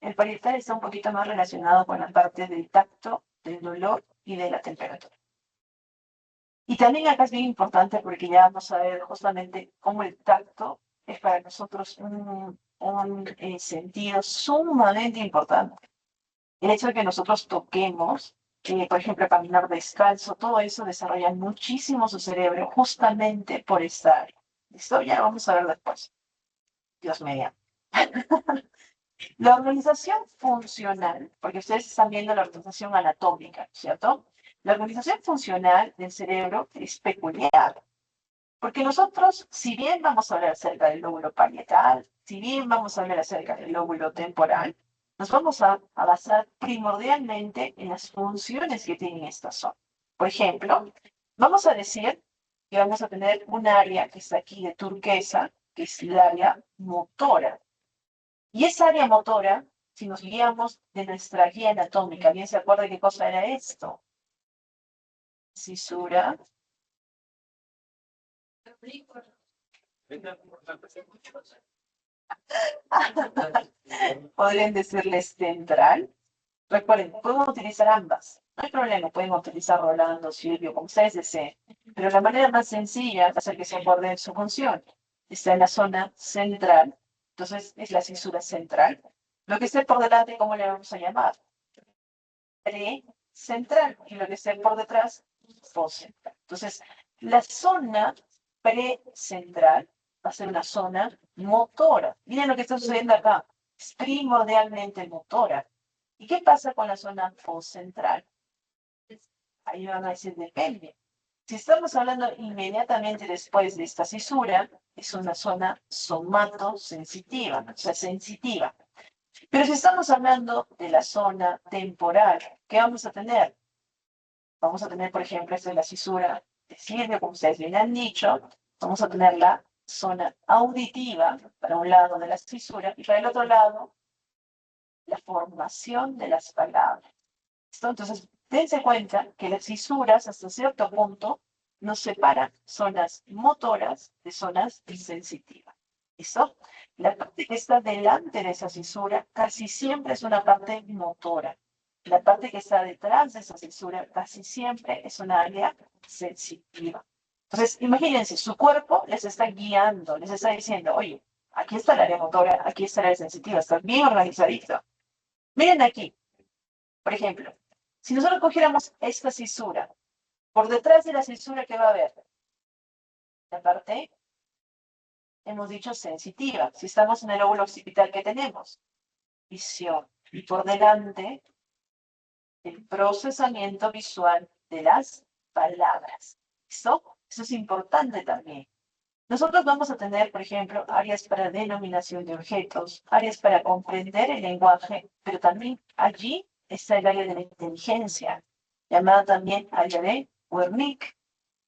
El parietal está un poquito más relacionado con la parte del tacto, del dolor y de la temperatura. Y también acá es bien importante porque ya vamos a ver justamente cómo el tacto es para nosotros un sentido sumamente importante. El hecho de que nosotros toquemos, por ejemplo, caminar descalzo, todo eso desarrolla muchísimo su cerebro justamente por esta área. ¿Listo? Ya lo vamos a ver después. Dios mediante. La organización funcional, porque ustedes están viendo la organización anatómica, ¿cierto? La organización funcional del cerebro es peculiar, porque nosotros, si bien vamos a hablar acerca del lóbulo parietal, si bien vamos a hablar acerca del lóbulo temporal, nos vamos a basar primordialmente en las funciones que tienen esta zona. Por ejemplo, vamos a decir que vamos a tener un área que está aquí de turquesa, que es el área motora. Y esa área motora, si nos guiamos de nuestra guía anatómica, ¿bien se acuerda qué cosa era esto? Cisura Podrían decirles central. Recuerden, podemos utilizar ambas. No hay problema, pueden utilizar Rolando, Silvio, como ustedes deseen. Pero la manera más sencilla es hacer que se aborde su función. Está en la zona central. Entonces, es la cisura central. Lo que esté por delante, ¿cómo le vamos a llamar? Pre-central. Y lo que esté por detrás, post-central. Entonces, la zona precentral va a ser una zona motora. Miren lo que está sucediendo acá. Es primordialmente motora. ¿Y qué pasa con la zona postcentral? Ahí van a decir, depende. Si estamos hablando inmediatamente después de esta cisura, es una zona somatosensitiva, o sea, sensitiva. Pero si estamos hablando de la zona temporal, ¿qué vamos a tener? Vamos a tener, por ejemplo, esta es la cisura de Silvio, como ustedes bien han dicho. Vamos a tener la zona auditiva para un lado de la cisura y para el otro lado la formación de las palabras. ¿Listo? Entonces, dense cuenta que las fisuras hasta cierto punto nos separan zonas motoras de zonas sensitivas. ¿Listo? La parte que está delante de esa fisura casi siempre es una parte motora. La parte que está detrás de esa fisura casi siempre es una área sensitiva. Entonces, imagínense, su cuerpo les está guiando, les está diciendo, oye, aquí está el área motora, aquí está el área sensitiva, está bien organizadito. Miren aquí, por ejemplo, si nosotros cogiéramos esta cisura, por detrás de la cisura, ¿qué va a haber? La parte, hemos dicho, sensitiva. Si estamos en el óvulo occipital, ¿qué tenemos? Visión. Y por delante, el procesamiento visual de las palabras. ¿Listo? Eso es importante también. Nosotros vamos a tener, por ejemplo, áreas para denominación de objetos, áreas para comprender el lenguaje, pero también allí está el área de la inteligencia, llamada también área de Wernicke.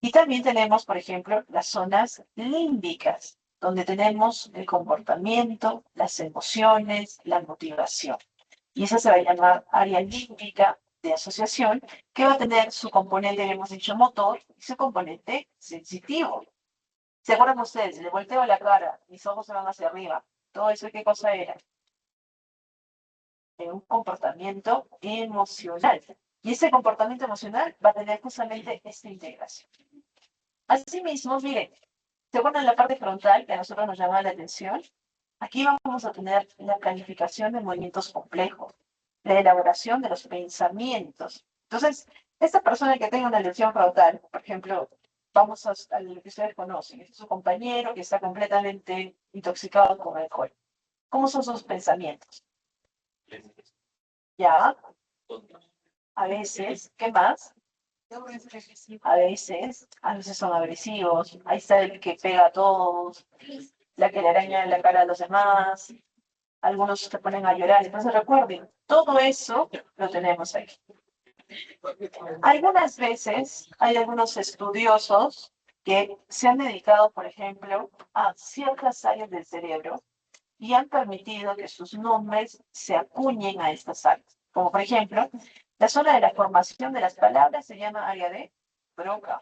Y también tenemos, por ejemplo, las zonas límbicas, donde tenemos el comportamiento, las emociones, la motivación. Y esa se va a llamar área límbica de asociación, que va a tener su componente, hemos dicho, motor y su componente sensitivo. ¿Se acuerdan ustedes? Le volteo la cara, mis ojos se van hacia arriba. Todo eso, ¿qué cosa era? Un comportamiento emocional. Y ese comportamiento emocional va a tener justamente esta integración. Asimismo, miren, ¿se acuerdan la parte frontal que a nosotros nos llamaba la atención? Aquí vamos a tener la planificación de movimientos complejos, la elaboración de los pensamientos. Entonces, esta persona que tenga una lesión frontal, por ejemplo, vamos a lo que ustedes conocen, es su compañero que está completamente intoxicado con alcohol. ¿Cómo son sus pensamientos? Ya, a veces, ¿qué más? A veces son agresivos, ahí está el que pega a todos, la que le araña en la cara a los demás, algunos se ponen a llorar. Entonces recuerden, todo eso lo tenemos ahí. Algunas veces hay algunos estudiosos que se han dedicado, por ejemplo, a ciertas áreas del cerebro y han permitido que sus nombres se acuñen a estas áreas. Como por ejemplo, la zona de la formación de las palabras se llama área de Broca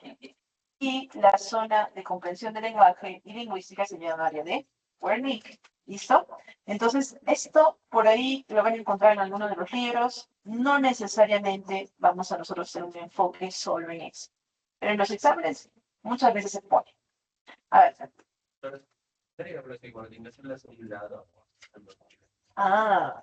y la zona de comprensión del lenguaje y lingüística se llama área de Wernicke. ¿Listo? Entonces, esto por ahí lo van a encontrar en algunos de los libros. No necesariamente vamos a nosotros hacer un enfoque solo en eso. Pero en los exámenes muchas veces se pone. A ver.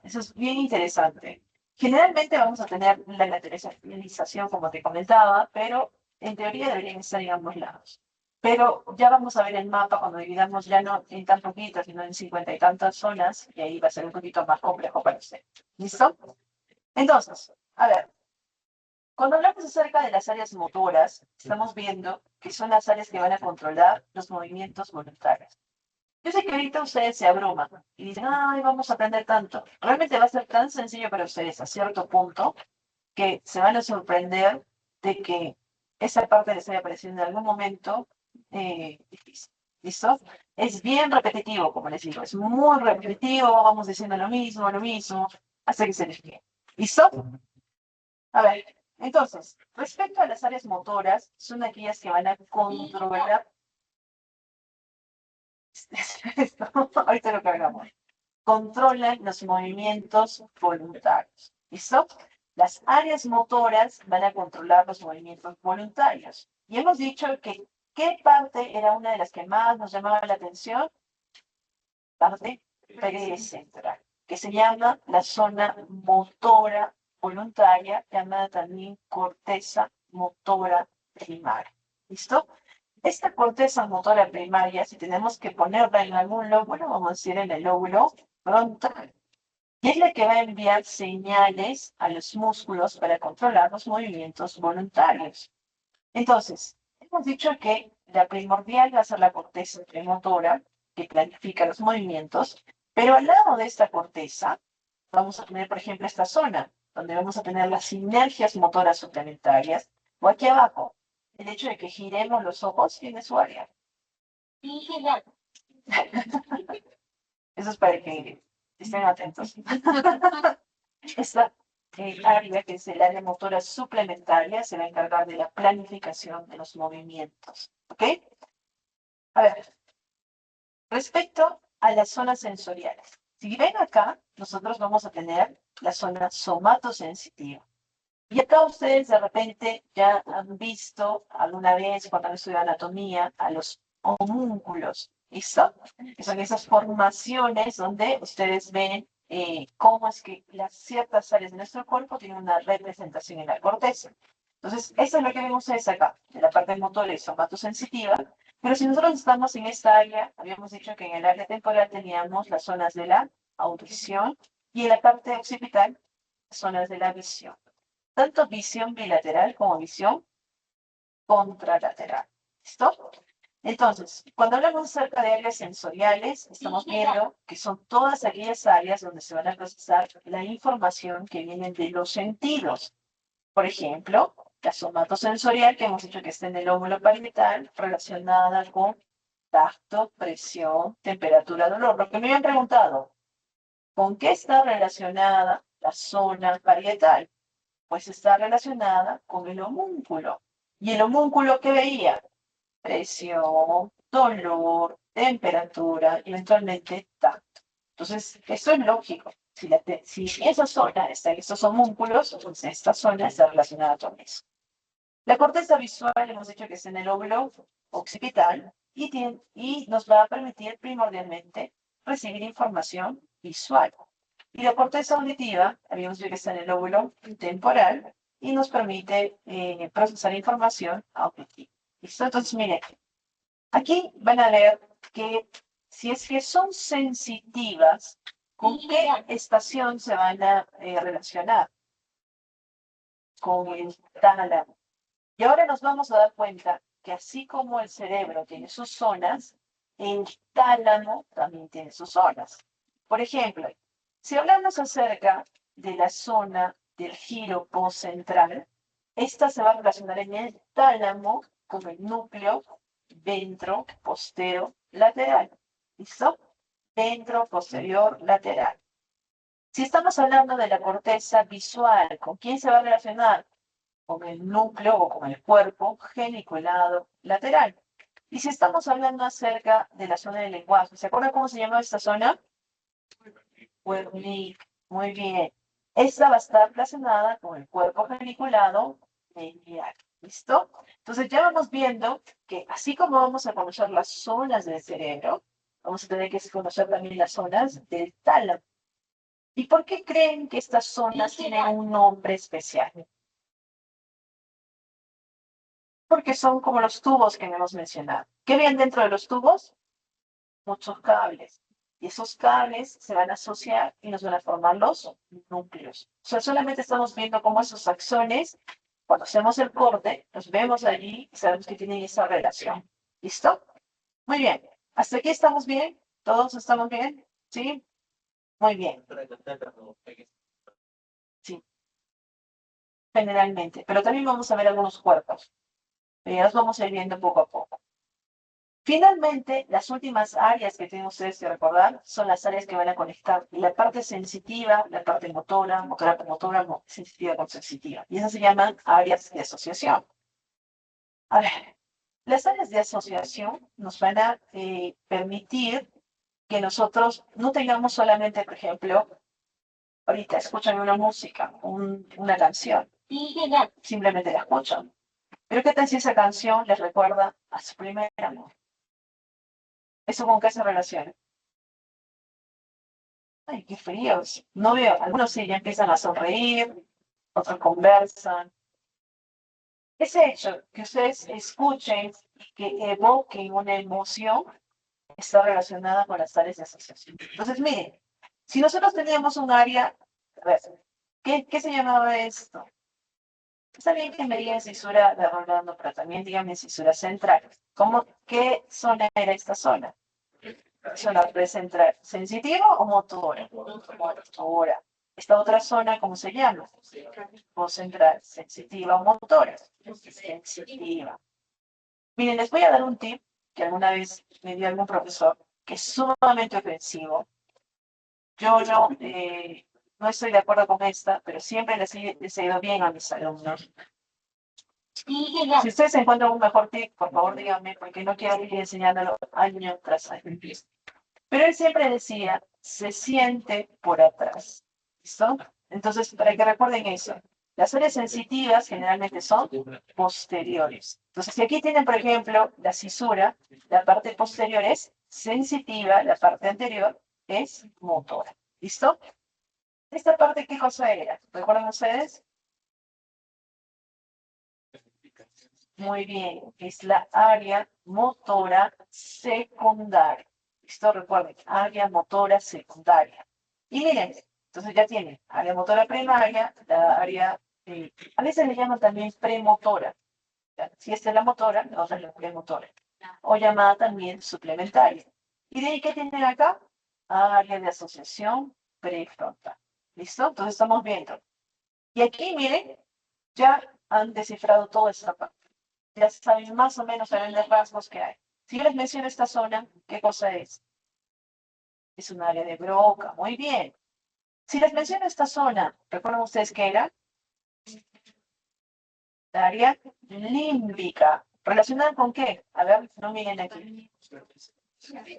Eso es bien interesante. Generalmente vamos a tener la lateralización, como te comentaba, pero en teoría deberían estar en ambos lados. Pero ya vamos a ver el mapa cuando dividamos ya no en tan poquitas, sino en 50 y tantas zonas, y ahí va a ser un poquito más complejo para usted. ¿Listo? Entonces, a ver, cuando hablamos acerca de las áreas motoras, estamos viendo que son las áreas que van a controlar los movimientos voluntarios. Yo sé que ahorita ustedes se abruman y dicen, ay, vamos a aprender tanto. Realmente va a ser tan sencillo para ustedes a cierto punto que se van a sorprender de que esa parte les haya parecido en algún momento difícil. ¿Listo? Es bien repetitivo, como les digo, es muy repetitivo, vamos diciendo lo mismo, hasta que se les quede. ¿Listo? A ver, entonces, respecto a las áreas motoras, son aquellas que van a controlar Ahorita lo cargamos. Controlan los movimientos voluntarios. ¿Listo? Las áreas motoras van a controlar los movimientos voluntarios. Y hemos dicho que ¿qué parte era una de las que más nos llamaba la atención? Parte precentral, que se llama la zona motora voluntaria, llamada también corteza motora primaria. ¿Listo? Esta corteza motora primaria, si tenemos que ponerla en algún lóbulo, vamos a decir en el lóbulo frontal. Y es la que va a enviar señales a los músculos para controlar los movimientos voluntarios. Entonces, hemos dicho que la primordial va a ser la corteza premotora, que planifica los movimientos, pero al lado de esta corteza vamos a tener, por ejemplo, esta zona, donde vamos a tener las sinergias motoras suplementarias, o aquí abajo, el hecho de que giremos los ojos tiene su área. Eso es para que estén atentos. Esta área, que es el área motora suplementaria, se va a encargar de la planificación de los movimientos. ¿Ok? A ver, respecto a las zonas sensoriales. Si ven acá, nosotros vamos a tener la zona somatosensitiva. Y acá ustedes de repente ya han visto alguna vez cuando han estudiado anatomía a los homúnculos, ¿listo? Que son esas formaciones donde ustedes ven cómo es que las ciertas áreas de nuestro cuerpo tienen una representación en la corteza. Entonces, eso es lo que vemos ustedes acá, de la parte motora y somatosensitiva. Pero si nosotros estamos en esta área, habíamos dicho que en el área temporal teníamos las zonas de la audición y en la parte occipital, zonas de la visión. Tanto visión bilateral como visión contralateral. ¿Listo? Entonces, cuando hablamos acerca de áreas sensoriales, estamos viendo que son todas aquellas áreas donde se van a procesar la información que viene de los sentidos. Por ejemplo, la somatosensorial, que hemos dicho que está en el lóbulo parietal, relacionada con tacto, presión, temperatura, dolor. Lo que me habían preguntado, ¿con qué está relacionada la zona parietal? Pues está relacionada con el homúnculo. ¿Y el homúnculo qué veía? Presión, dolor, temperatura y eventualmente tacto. Entonces, eso es lógico. Si esa zona está en estos homúnculos, entonces esta zona está relacionada con eso. La corteza visual hemos dicho que está en el lóbulo occipital y nos va a permitir primordialmente recibir información visual. Y la corteza auditiva, habíamos dicho que está en el lóbulo temporal y nos permite procesar información auditiva. ¿Listo? Entonces, miren, aquí van a ver que si es que son sensitivas, ¿con qué estación se van a relacionar? Con el tálamo. Y ahora nos vamos a dar cuenta que así como el cerebro tiene sus zonas, el tálamo también tiene sus zonas. Por ejemplo, si hablamos acerca de la zona del giro postcentral, esta se va a relacionar en el tálamo con el núcleo ventro posterior lateral. ¿Listo? Ventro posterior lateral. Si estamos hablando de la corteza visual, ¿con quién se va a relacionar? Con el núcleo o con el cuerpo geniculado lateral. Y si estamos hablando acerca de la zona del lenguaje, ¿se acuerdan cómo se llama esta zona? Wernicke. Muy bien. Esta va a estar relacionada con el cuerpo geniculado medial. ¿Listo? Entonces ya vamos viendo que así como vamos a conocer las zonas del cerebro, vamos a tener que conocer también las zonas del tálamo. ¿Y por qué creen que estas zonas tienen un nombre especial? Porque son como los tubos que hemos mencionado. ¿Qué vienen dentro de los tubos? Muchos cables. Y esos cables se van a asociar y nos van a formar los núcleos. O sea, solamente estamos viendo cómo esos axones, cuando hacemos el corte, los vemos allí y sabemos que tienen esa relación. ¿Listo? Muy bien. ¿Hasta aquí estamos bien? ¿Todos estamos bien? ¿Sí? Muy bien. Sí, generalmente. Pero también vamos a ver algunos cuerpos. Ya los vamos a ir viendo poco a poco. Finalmente, las últimas áreas que tienen ustedes que recordar son las áreas que van a conectar la parte sensitiva, la parte motora, motora con motora, sensitiva con sensitiva. Y esas se llaman áreas de asociación. A ver, Las áreas de asociación nos van a permitir que nosotros no tengamos solamente, por ejemplo, ahorita escuchan una música, una canción, y ya, simplemente la escuchan. Pero ¿qué tal si esa canción les recuerda a su primer amor? ¿Eso con qué se relaciona? Ay, qué fríos. No veo, algunos sí ya empiezan a sonreír, otros conversan. Ese hecho que ustedes escuchen y que evoquen una emoción está relacionada con las áreas de asociación. Entonces, miren, si nosotros teníamos un área, a ver, ¿qué se llamaba esto? Está bien que me digan cisura de Rolando, pero también díganme cisura central. ¿Qué zona era esta zona? ¿Zona precentral sensitiva o motora? Motora. Esta otra zona, ¿cómo se llama? Concentral sensitiva o motora. Sensitiva. Miren, les voy a dar un tip que alguna vez me dio algún profesor que es sumamente ofensivo. Yo no estoy de acuerdo con esta, pero siempre les he ido bien a mis alumnos. Si ustedes encuentran un mejor tip, por favor díganme, porque no quiero ir enseñándolo año tras año. Pero él siempre decía, se siente por atrás. ¿Listo? Entonces, para que recuerden eso, las áreas sensitivas generalmente son posteriores. Entonces, si aquí tienen, por ejemplo, la cisura, la parte posterior es sensitiva, la parte anterior es motora. ¿Listo? ¿Esta parte qué cosa era? ¿Recuerdan ustedes? Muy bien, es la área motora secundaria. ¿Listo? Recuerden, área motora secundaria. Y miren, entonces ya tienen área motora primaria, la área, a veces le llaman también premotora. ¿Ya? Si esta es la motora, la otra es la premotora. O llamada también suplementaria. ¿Y de ahí qué tienen acá? Área de asociación prefrontal. ¿Listo? Entonces estamos viendo. Y aquí, miren, ya han descifrado toda esta parte. Ya saben más o menos a grandes rasgos que hay. Si yo les menciono esta zona, ¿qué cosa es? Es un área de Broca, muy bien. Si les menciono esta zona, ¿recuerdan ustedes qué era? La área límbica. ¿Relacionada con qué? A ver, no miren aquí.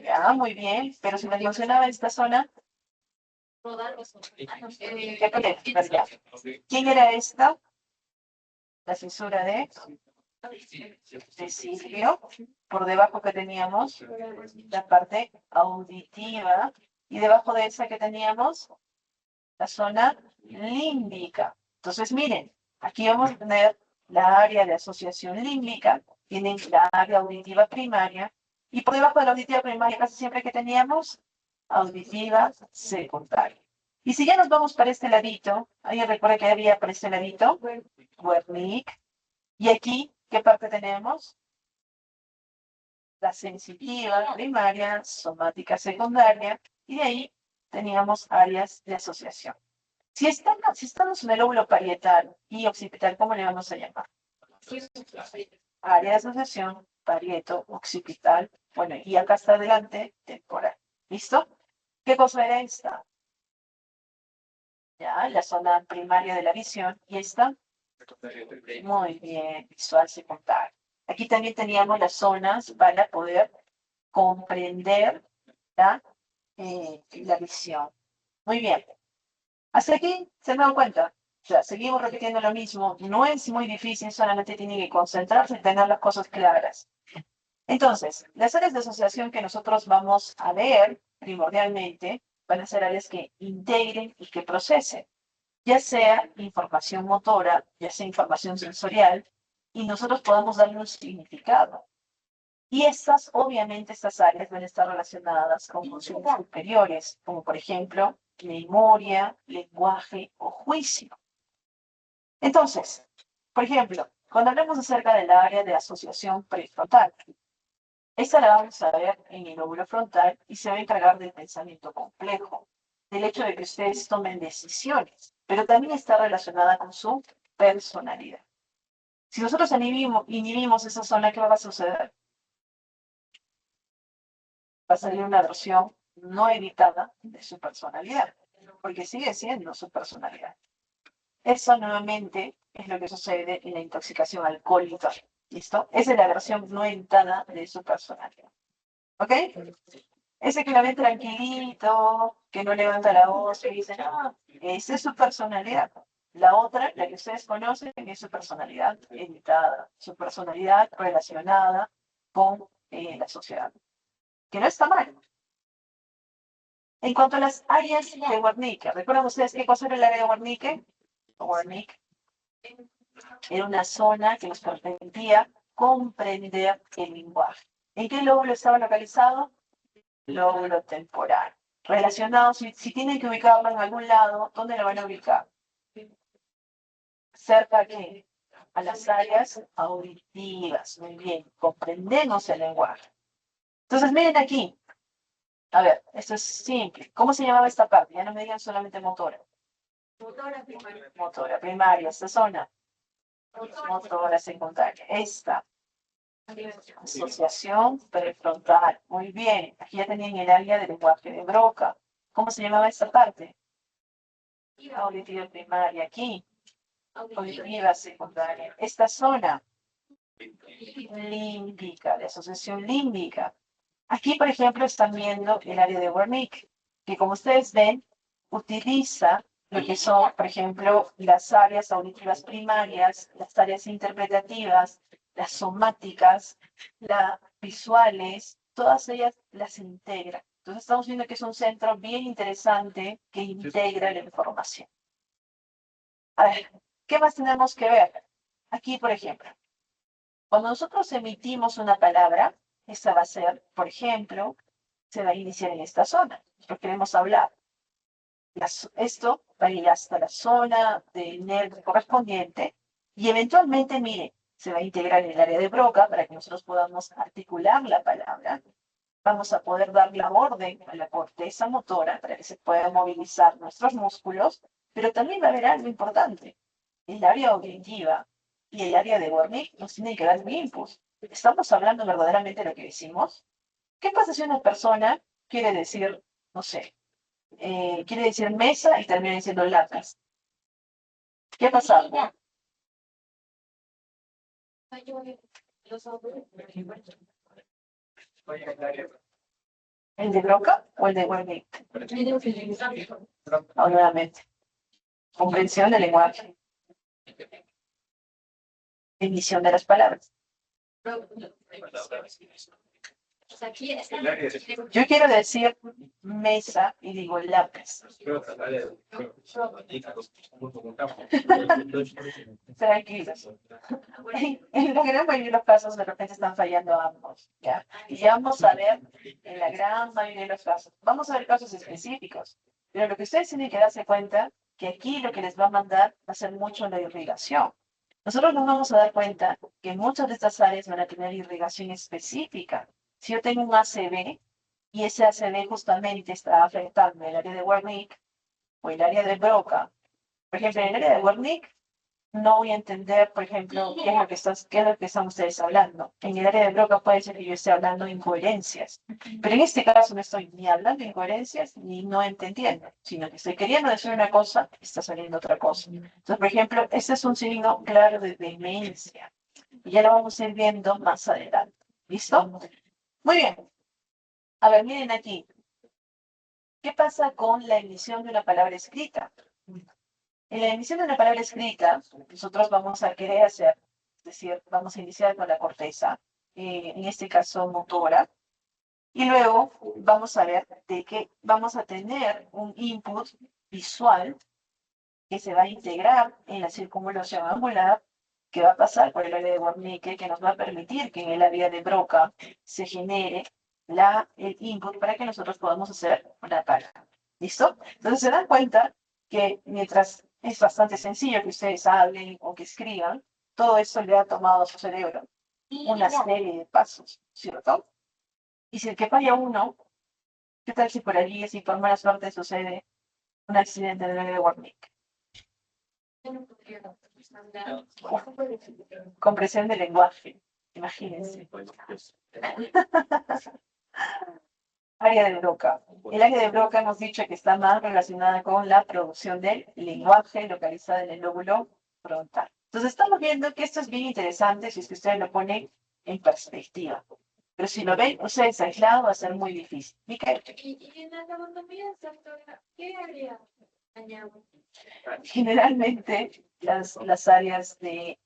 Ya, muy bien. Pero si les mencionaba esta zona, ¿quién era esta? La censura de Silvio. Por debajo que teníamos la parte auditiva. Y debajo de esa que teníamos la zona límbica. Entonces, miren, aquí vamos a tener la área de asociación límbica, tienen la área auditiva primaria, y por debajo de la auditiva primaria, casi siempre que teníamos auditiva secundaria. Y si ya nos vamos para este ladito, ¿alguien recuerda que había para este ladito? Wernicke. Y aquí, ¿qué parte tenemos? La sensitiva primaria, somática secundaria, y de ahí teníamos áreas de asociación. Si estamos en el lóbulo parietal y occipital, ¿cómo le vamos a llamar? Área de asociación, parieto, occipital. Bueno, y acá está adelante, temporal. ¿Listo? ¿Qué cosa era esta? Ya, la zona primaria de la visión. ¿Y esta? Muy bien, visual secundaria. Aquí también teníamos las zonas para poder comprender la visión. Muy bien. Hasta aquí se me dan cuenta. O sea, seguimos repitiendo lo mismo. No es muy difícil, solamente tienen que concentrarse y tener las cosas claras. Entonces, las áreas de asociación que nosotros vamos a ver primordialmente van a ser áreas que integren y que procesen, ya sea información motora, ya sea información sensorial, y nosotros podamos darle un significado. Y obviamente, estas áreas van a estar relacionadas con funciones superiores, como por ejemplo, memoria, lenguaje o juicio. Entonces, por ejemplo, cuando hablamos acerca del área de asociación prefrontal, esta la vamos a ver en el lóbulo frontal y se va a encargar del pensamiento complejo, del hecho de que ustedes tomen decisiones, pero también está relacionada con su personalidad. Si nosotros inhibimos esa zona, ¿qué va a suceder? Va a salir una versión no editada de su personalidad, porque sigue siendo su personalidad. Eso nuevamente es lo que sucede en la intoxicación alcohólica. ¿Listo? Esa es la versión no editada de su personalidad. ¿Ok? Ese que la ve tranquilito, que no levanta la voz, que dice, no, esa es su personalidad. La otra, la que ustedes conocen, es su personalidad editada, su personalidad relacionada con la sociedad, que no está mal. En cuanto a las áreas de Wernicke, ¿recuerdan ustedes qué cosa era el área de Wernicke? Wernicke era una zona que nos permitía comprender el lenguaje. ¿En qué lóbulo estaba localizado? Lóbulo temporal. Relacionado, si tienen que ubicarlo en algún lado, ¿dónde lo van a ubicar? Cerca aquí, a las áreas auditivas. Muy bien, comprendemos el lenguaje. Entonces, miren aquí. A ver, esto es simple. ¿Cómo se llamaba esta parte? Ya no me digan solamente motora. Motora primaria, esta zona. Motora secundaria. Esta. Asociación prefrontal. Muy bien. Aquí ya tenían el área del lenguaje de Broca. ¿Cómo se llamaba esta parte? Auditiva primaria. Aquí. Auditiva secundaria. Esta zona. Límbica, de asociación límbica. Aquí, por ejemplo, están viendo el área de Wernicke, que como ustedes ven, utiliza lo que son, por ejemplo, las áreas auditivas primarias, las áreas interpretativas, las somáticas, las visuales, todas ellas las integra. Entonces estamos viendo que es un centro bien interesante que integra la información. A ver, ¿qué más tenemos que ver? Aquí, por ejemplo, cuando nosotros emitimos una palabra, esta va a ser, por ejemplo, se va a iniciar en esta zona. Nosotros queremos hablar. Esto va a ir hasta la zona del nervio correspondiente y eventualmente, mire, se va a integrar en el área de Broca para que nosotros podamos articular la palabra. Vamos a poder dar la orden a la corteza motora para que se puedan movilizar nuestros músculos, pero también va a haber algo importante. El área auditiva y el área de Wernicke nos tienen que dar un input. ¿Estamos hablando verdaderamente de lo que decimos? ¿Qué pasa si una persona quiere decir, no sé, quiere decir mesa y termina diciendo lápiz? ¿Qué ha pasado? ¿El de Broca o el de Wernicke? Nuevamente, comprensión del lenguaje, emisión de las palabras. Yo quiero decir mesa y digo lápiz. Tranquilos. En la gran mayoría de los casos de repente están fallando ambos, ¿ya? Y ya vamos a ver en la gran mayoría de los casos. Vamos a ver casos específicos. Pero lo que ustedes tienen que darse cuenta que aquí lo que les va a mandar va a ser mucho la irrigación. Nosotros nos vamos a dar cuenta que muchas de estas áreas van a tener irrigación específica. Si yo tengo un ACV y ese ACV justamente está afectando el área de Wernicke o el área de Broca, por ejemplo, en el área de Wernicke no voy a entender, por ejemplo, qué es lo que están ustedes hablando. En el área de Broca puede ser que yo esté hablando de incoherencias, pero en este caso no estoy ni hablando de incoherencias ni no entendiendo, sino que estoy queriendo decir una cosa y está saliendo otra cosa. Entonces, por ejemplo, este es un signo claro de demencia y ya lo vamos a ir viendo más adelante. ¿Listo? Muy bien. A ver, miren aquí. ¿Qué pasa con la emisión de una palabra escrita? En la emisión de una palabra escrita, nosotros vamos a querer hacer, es decir, vamos a iniciar con la corteza, en este caso motora, y luego vamos a ver de que vamos a tener un input visual que se va a integrar en la circunvalación angular, que va a pasar por el área de Wernicke, que nos va a permitir que en el área de Broca se genere el input para que nosotros podamos hacer una palabra. ¿Listo? Entonces se dan cuenta que mientras es bastante sencillo que ustedes hablen o que escriban, todo esto le ha tomado a su cerebro una serie de pasos, ¿cierto? Y si el que falla uno, ¿qué tal si por allí, si por mala suerte sucede un accidente en el área de Wernicke? Compresión del lenguaje, imagínense. Área de Broca. El área de Broca hemos dicho que está más relacionada con la producción del lenguaje localizada en el lóbulo frontal. Entonces estamos viendo que esto es bien interesante si es que ustedes lo ponen en perspectiva. Pero si lo ven ustedes aislado va a ser muy difícil. Micael. Y en la lobotomía, doctora, ¿qué área añado? Generalmente las áreas de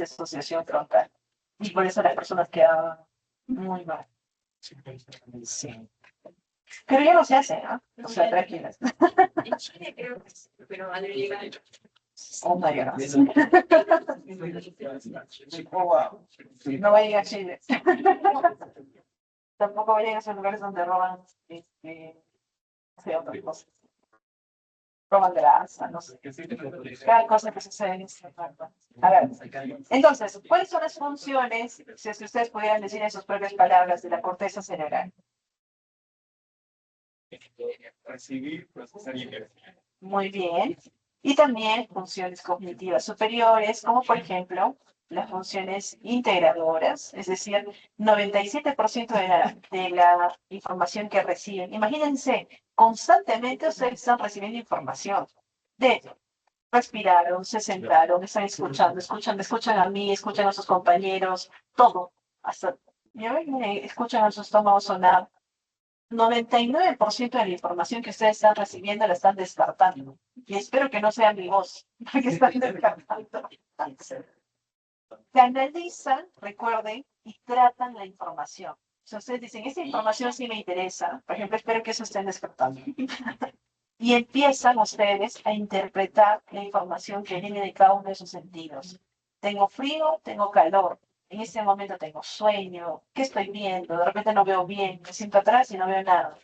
asociación frontal. Y por eso las personas quedaban muy mal. Sí. Pero ya no se hace, ¿no? O sea, tranquilas. En Chile creo que sí, pero al llegar. Oh my God. Oh, wow. No vayan a Chile. Tampoco vayan a esos lugares donde roban otras cosas. Roban grasa, no sé. Cada cosa que sucede en este mundo. A ver, entonces, ¿cuáles son las funciones, si es que ustedes pudieran decir en sus propias palabras, de la corteza cerebral? Recibir, procesar y ejercer. Muy bien. Y también funciones cognitivas superiores, como por ejemplo las funciones integradoras, es decir, 97% de la información que reciben. Imagínense, constantemente ustedes están recibiendo información de respiraron, se sentaron, están escuchan a mí, escuchan a sus compañeros, todo. Hasta, ya ven, escuchan a su estómago sonar. 99% de la información que ustedes están recibiendo la están descartando. Y espero que no sea mi voz, porque están descartando. Se analizan, recuerden, y tratan la información. Si ustedes dicen, esta información sí me interesa, por ejemplo, espero que eso estén descartando. Y empiezan ustedes a interpretar la información que viene de cada uno de sus sentidos. Tengo frío, tengo calor. En este momento tengo sueño. ¿Qué estoy viendo? De repente no veo bien. Me siento atrás y no veo nada.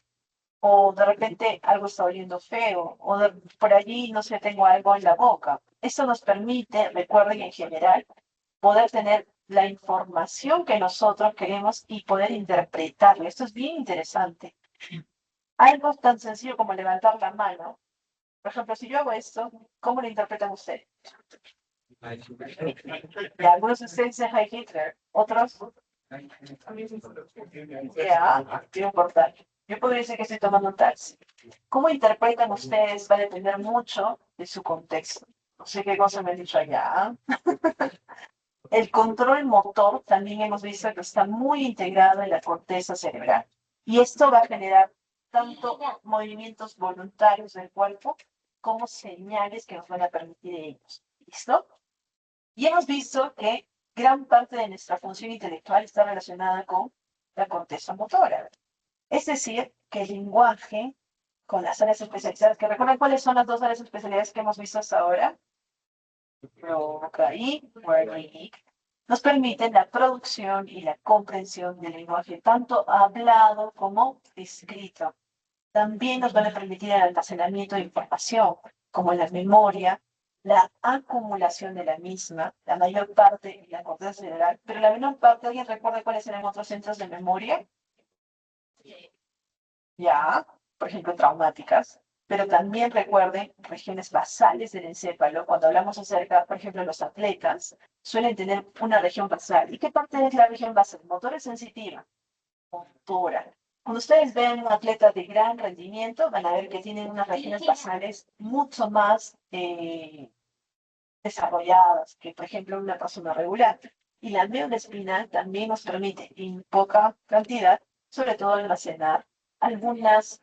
O de repente algo está oliendo feo. O por allí, no sé, tengo algo en la boca. Eso nos permite, recuerden en general, poder tener la información que nosotros queremos y poder interpretarla. Esto es bien interesante. Algo tan sencillo como levantar la mano. Por ejemplo, si yo hago esto, ¿cómo lo interpretan ustedes? Y algunos de ustedes dicen Heil Hitler, otros, ya, no importa. Yo podría decir que estoy tomando un taxi. ¿Cómo interpretan ustedes? Va a depender mucho de su contexto. No sé qué cosa me han dicho allá. El control motor también hemos visto que está muy integrado en la corteza cerebral. Y esto va a generar tanto movimientos voluntarios del cuerpo como señales que nos van a permitir ellos. ¿Listo? Y hemos visto que gran parte de nuestra función intelectual está relacionada con la corteza motora. Es decir, que el lenguaje con las áreas especializadas, que recuerden cuáles son las dos áreas especializadas que hemos visto hasta ahora, provoca y wording, nos permiten la producción y la comprensión del lenguaje, tanto hablado como escrito. También nos van a permitir el almacenamiento de información, como la memoria, la acumulación de la misma, la mayor parte en la corteza cerebral, pero la menor parte, ¿alguien recuerda cuáles eran otros centros de memoria? Ya, por ejemplo, traumáticas, pero también recuerden regiones basales del encéfalo. Cuando hablamos acerca, por ejemplo, de los atletas, suelen tener una región basal. ¿Y qué parte es la región basal? Motora sensitiva, motora. Cuando ustedes ven un atleta de gran rendimiento, van a ver que tienen unas regiones basales mucho más desarrolladas que, por ejemplo, una persona regular. Y la médula espinal también nos permite, en poca cantidad, sobre todo almacenar algunas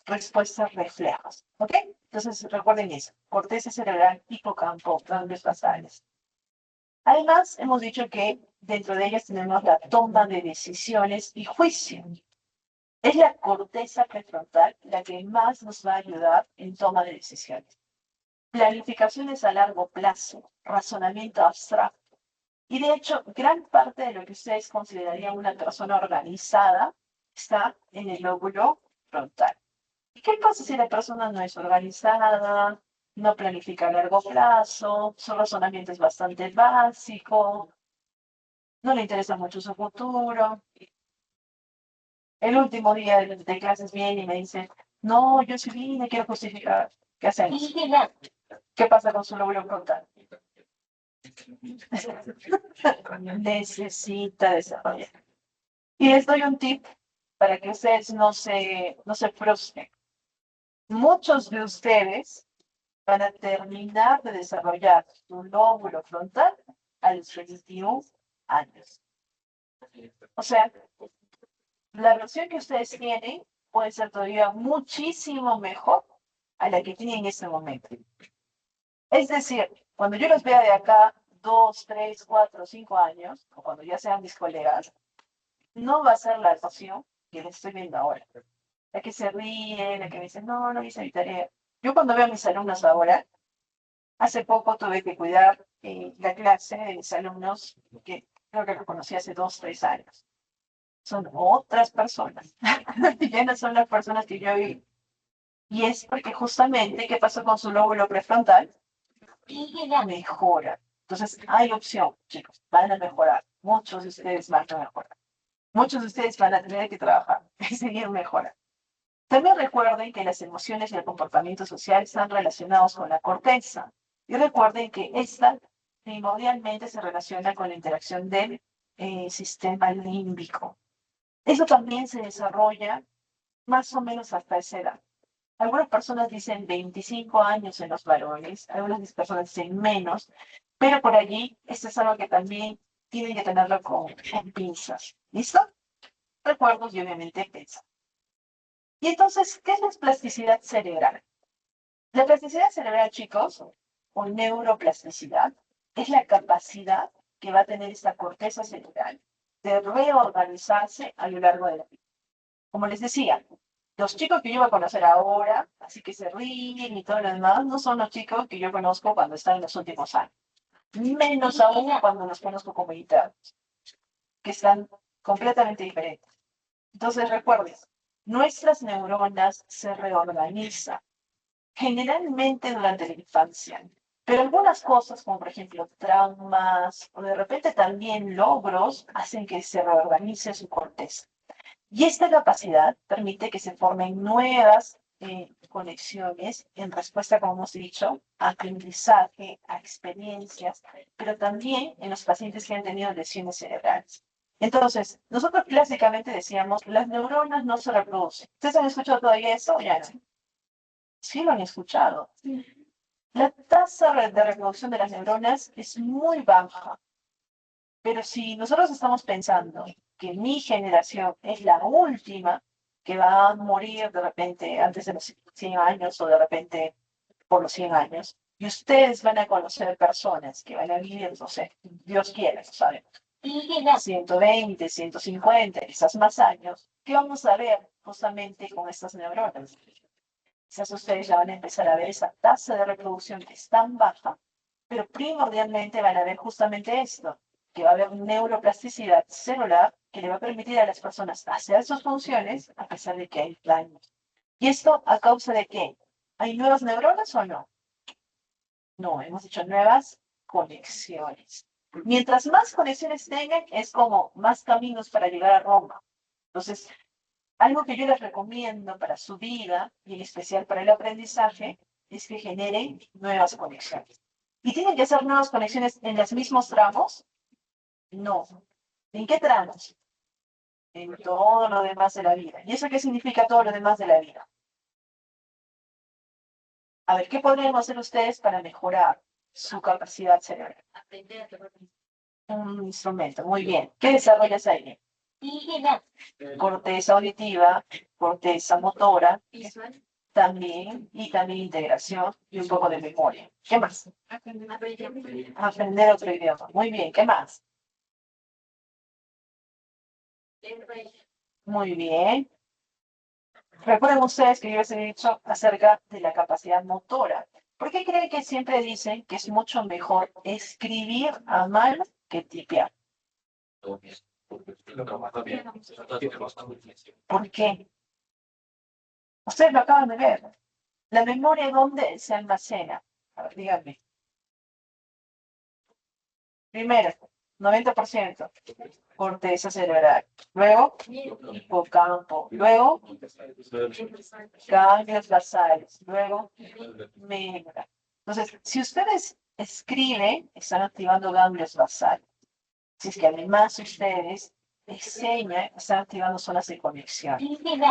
respuestas reflejas. ¿Ok? Entonces, recuerden eso. Corteza cerebral, hipocampo, ganglios basales. Además, hemos dicho que dentro de ellas tenemos la toma de decisiones y juicio. Es la corteza prefrontal la que más nos va a ayudar en toma de decisiones. Planificaciones a largo plazo, razonamiento abstracto. Y de hecho, gran parte de lo que ustedes considerarían una persona organizada está en el lóbulo frontal. ¿Y qué pasa si la persona no es organizada, no planifica a largo plazo, su razonamiento es bastante básico, no le interesa mucho su futuro? El último día de clases viene y me dice, no, yo sí vine, quiero justificar. ¿Qué hacemos? ¿Qué pasa con su lóbulo frontal? Necesita desarrollar. Y les doy un tip para que ustedes no se frustren. Muchos de ustedes van a terminar de desarrollar su lóbulo frontal a los 21 años. O sea, la versión que ustedes tienen puede ser todavía muchísimo mejor a la que tienen en este momento. Es decir, cuando yo los vea de acá 2, 3, 4, 5 años, o cuando ya sean mis colegas, no va a ser la versión que les estoy viendo ahora. La que se ríe, la que me dice, no, no hice mi tarea. Yo cuando veo a mis alumnos ahora, hace poco tuve que cuidar la clase de mis alumnos, que creo que los conocí hace 2, 3 años. Son otras personas. Ya no son las personas que yo vi. Y es porque justamente, ¿qué pasó con su lóbulo prefrontal? Y la mejora. Entonces, hay opción, chicos, van a mejorar. Muchos de ustedes van a mejorar. Muchos de ustedes van a tener que trabajar y seguir mejorando. También recuerden que las emociones y el comportamiento social están relacionados con la corteza. Y recuerden que esta primordialmente se relaciona con la interacción del sistema límbico. Eso también se desarrolla más o menos hasta esa edad. Algunas personas dicen 25 años en los varones, algunas personas dicen menos, pero por allí esto es algo que también tienen que tenerlo con pinzas. ¿Listo? Recuerdos y obviamente pinzas. Y entonces, ¿qué es la plasticidad cerebral? La plasticidad cerebral, chicos, o neuroplasticidad, es la capacidad que va a tener esta corteza cerebral de reorganizarse a lo largo de la vida. Como les decía, los chicos que yo voy a conocer ahora, así que se ríen y todo lo demás, no son los chicos que yo conozco cuando están en los últimos años. Menos aún cuando los conozco como internos, que están completamente diferentes. Entonces recuerden, nuestras neuronas se reorganizan generalmente durante la infancia, pero algunas cosas, como por ejemplo traumas o de repente también logros, hacen que se reorganice su corteza. Y esta capacidad permite que se formen nuevas conexiones en respuesta, como hemos dicho, a aprendizaje, a experiencias, pero también en los pacientes que han tenido lesiones cerebrales. Entonces, nosotros clásicamente decíamos, las neuronas no se reproducen. ¿Ustedes han escuchado todavía eso? Ya no. Sí lo han escuchado. La tasa de reproducción de las neuronas es muy baja. Pero si nosotros estamos pensando que mi generación es la última que va a morir de repente antes de los 100 años o de repente por los 100 años, y ustedes van a conocer personas que van a vivir, no sé, Dios quiera, no sabemos, 120, 150, quizás más años, ¿qué vamos a ver justamente con estas neuronas? Quizás ustedes ya van a empezar a ver esa tasa de reproducción que es tan baja, pero primordialmente van a ver justamente esto, que va a haber neuroplasticidad celular que le va a permitir a las personas hacer sus funciones a pesar de que hay daños. ¿Y esto a causa de qué? ¿Hay nuevas neuronas o no? No, hemos dicho nuevas conexiones. Mientras más conexiones tengan, es como más caminos para llegar a Roma. Entonces, algo que yo les recomiendo para su vida, y en especial para el aprendizaje, es que generen nuevas conexiones. ¿Y tienen que ser nuevas conexiones en los mismos tramos? No. ¿En qué tramos? En todo lo demás de la vida. ¿Y eso qué significa todo lo demás de la vida? A ver, ¿qué podrían hacer ustedes para mejorar su capacidad cerebral? Un instrumento, muy bien. ¿Qué desarrollas ahí? Corteza auditiva, corteza motora, también, y también integración y un poco de memoria. ¿Qué más? Aprender otro idioma. Muy bien, ¿qué más? Muy bien. Recuerden ustedes que yo les he dicho acerca de la capacidad motora. ¿Por qué creen que siempre dicen que es mucho mejor escribir a mano que tipear? ¿Por qué? Ustedes lo acaban de ver. La memoria, ¿dónde se almacena? A ver, díganme. Primero, 90%, corteza cerebral. Luego, hipocampo. Luego, ganglios basales. Luego, médula. Entonces, si ustedes escriben, están activando ganglios basales. Si es que además ustedes enseñan, están activando zonas de conexión.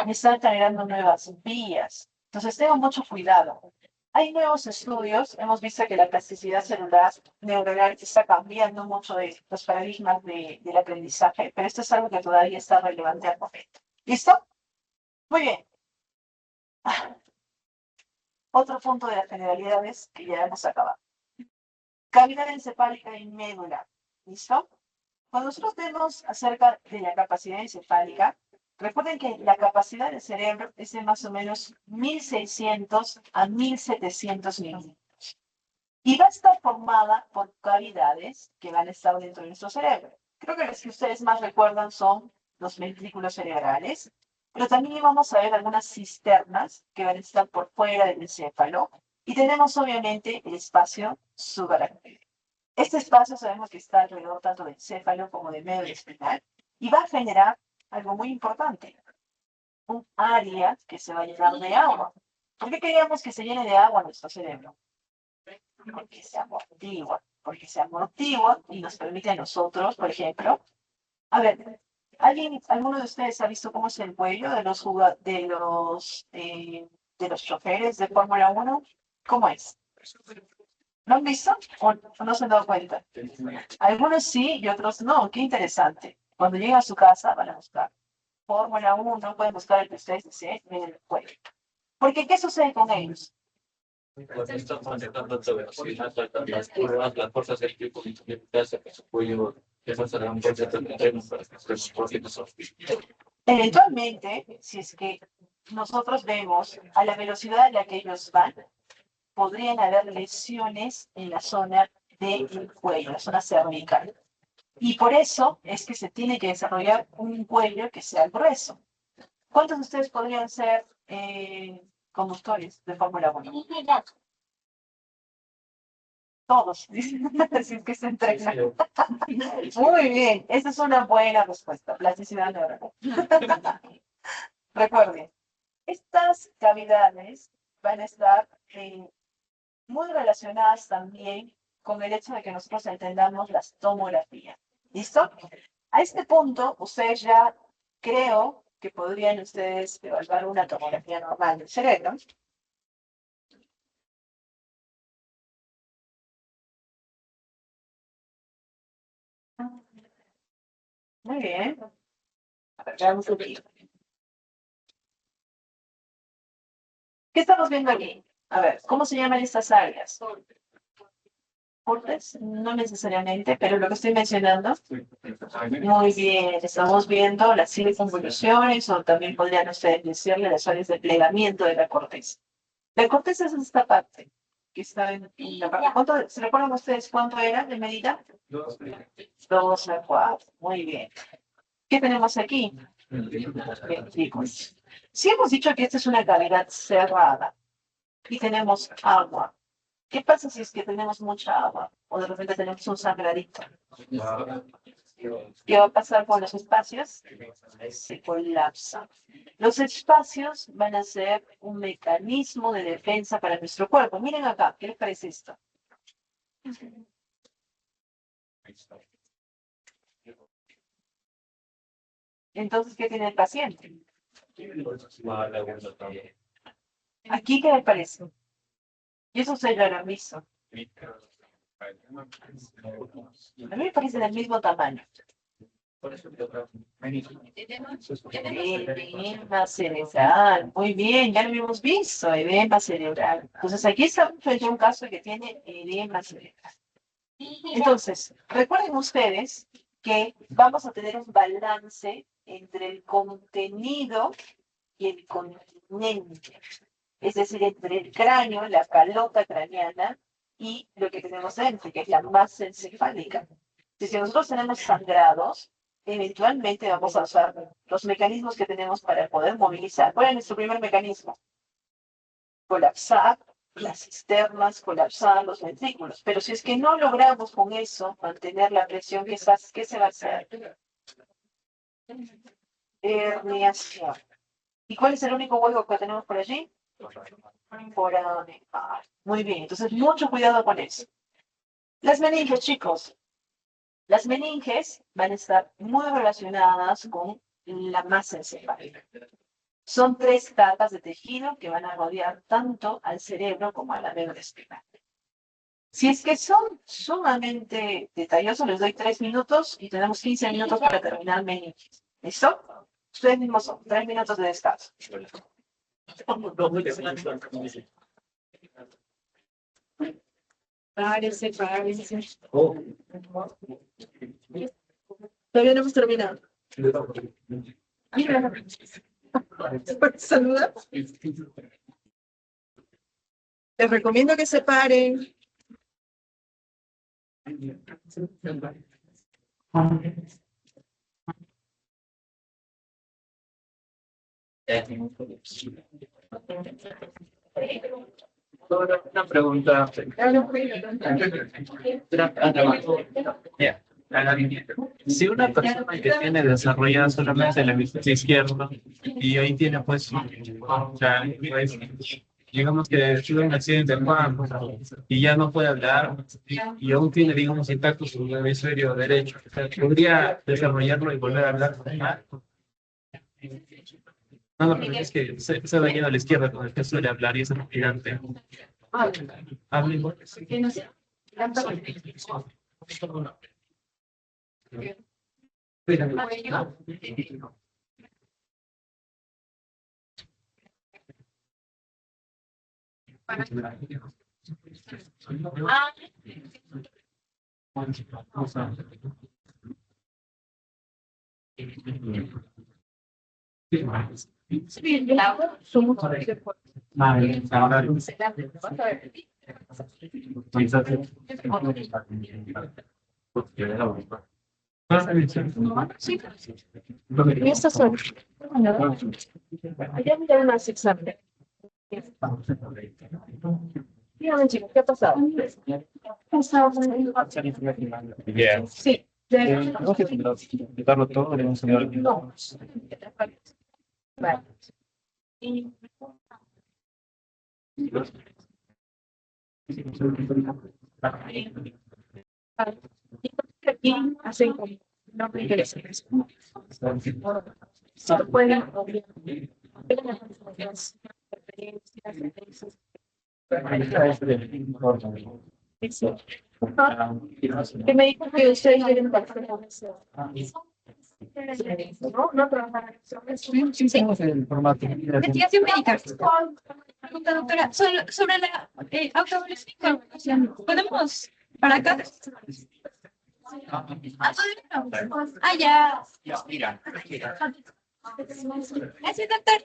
Están generando nuevas vías. Entonces, tengan mucho cuidado. Hay nuevos estudios, hemos visto que la plasticidad celular neuronal está cambiando mucho de los paradigmas del aprendizaje, pero esto es algo que todavía está relevante al momento. ¿Listo? Muy bien. Otro punto de las generalidades que ya hemos acabado. Cavidad encefálica y médula. ¿Listo? Cuando nosotros vemos acerca de la capacidad encefálica, recuerden que la capacidad del cerebro es de más o menos 1600 a 1700 milímetros. Y va a estar formada por cavidades que van a estar dentro de nuestro cerebro. Creo que las que ustedes más recuerdan son los ventrículos cerebrales, pero también vamos a ver algunas cisternas que van a estar por fuera del encéfalo. Y tenemos obviamente el espacio subaracnoideo. Este espacio sabemos que está alrededor tanto del encéfalo como del medio espinal y va a generar algo muy importante, un área que se va a llenar de agua. ¿Por qué queríamos que se llene de agua nuestro cerebro? Porque se amortigua y nos permite a nosotros, por ejemplo, a ver, alguno de ustedes ha visto cómo es el cuello de los choferes de Fórmula 1? ¿Cómo es? ¿Lo han visto o no se han dado cuenta? Algunos sí y otros no. Qué interesante. Cuando lleguen a su casa van a buscar Fórmula 1, pueden buscar el que ustedes deseen en el cuello. Porque, ¿qué sucede con ellos? Cuando están manejando alta velocidad, las curvas, las fuerzas centrífugas hace que su cuello desarrollar un concepto de terreno para que se soporte nosotros. Eventualmente, si es que nosotros vemos a la velocidad a la que ellos van, podrían haber lesiones en la zona del cuello, la zona cervical. Y por eso es que se tiene que desarrollar un cuello que sea grueso. ¿Cuántos de ustedes podrían ser conductores de Fórmula 1? Todos, así es que se entrenan. Muy bien, esa es una buena respuesta. Plasticidad neuronal. Recuerden, estas cavidades van a estar muy relacionadas también con el hecho de que nosotros entendamos las tomografías. ¿Listo? A este punto, ustedes ya creo que podrían ustedes evaluar una tomografía normal del cerebro. Muy bien. A ver, veamos un poquito. ¿Qué estamos viendo aquí? A ver, ¿cómo se llaman estas áreas? Cortes, no necesariamente, pero lo que estoy mencionando. Muy bien, estamos viendo las circunvoluciones o también podrían ustedes decirle las áreas de plegamiento de la corteza. La corteza es esta parte que está en la parte. ¿Se recuerdan ustedes cuánto era de medida? 2 a 4. Muy bien. ¿Qué tenemos aquí? Ventrículos. Si hemos dicho que esta es una cavidad cerrada y tenemos agua, ¿qué pasa si es que tenemos mucha agua o de repente tenemos un sangradito? ¿Qué va a pasar con los espacios? Se colapsan. Los espacios van a ser un mecanismo de defensa para nuestro cuerpo. Miren acá, ¿qué les parece esto? Entonces, ¿qué tiene el paciente? Aquí, ¿qué les parece? Y eso se lo han visto. A mí me parece del mismo tamaño. Edema cerebral. Muy bien, ya lo habíamos visto, edema cerebral. Entonces, aquí estamos frente a un caso que tiene edema cerebral. Entonces, recuerden ustedes que vamos a tener un balance entre el contenido y el continente. Es decir, entre el cráneo, la calota craneana y lo que tenemos dentro, que es la masa encefálica. Si nosotros tenemos sangrados, eventualmente vamos a usar los mecanismos que tenemos para poder movilizar. ¿Cuál es nuestro primer mecanismo? Colapsar las cisternas, colapsar los ventrículos. Pero si es que no logramos con eso mantener la presión, ¿qué se va a hacer? Herniación. ¿Y cuál es el único hueco que tenemos por allí? Foramen. Muy bien, entonces mucho cuidado con eso. Las meninges, chicos. Las meninges van a estar muy relacionadas con la masa encefálica. Son 3 capas de tejido que van a rodear tanto al cerebro como a la médula espinal. Si es que son sumamente detallosos, les doy 3 minutos y tenemos 15 minutos para terminar meninges. ¿Listo? Ustedes mismos son 3 minutos de descanso. Párese. Todavía no hemos terminado. Saluda. Les recomiendo que se paren. Una pregunta. Si una persona que tiene desarrollada solamente el hemisferio izquierdo y ahí tiene pues, o sea, digamos que tuvo un accidente en campo y ya no puede hablar y aún tiene, digamos, intacto su hemisferio derecho, o sea, podría desarrollarlo y volver a hablar. No, pero es que se ha dañado a la izquierda con el que suele hablar y es un gigante. Habla igual. Estas son. Allá miran más examen. Dígame, chicos, ¿qué ha pasado? Sí. Quitarlo todo, le vamos a dar. No. Vale. Y aquí hacen como no me interesa. Si lo pueden, que me dijo que ustedes quieren participar con eso. No trabajan. Investigación médica. Pregunta, doctora, sobre la autoevaluación. ¿Podemos para acá? Ah, ya. Gracias, doctor.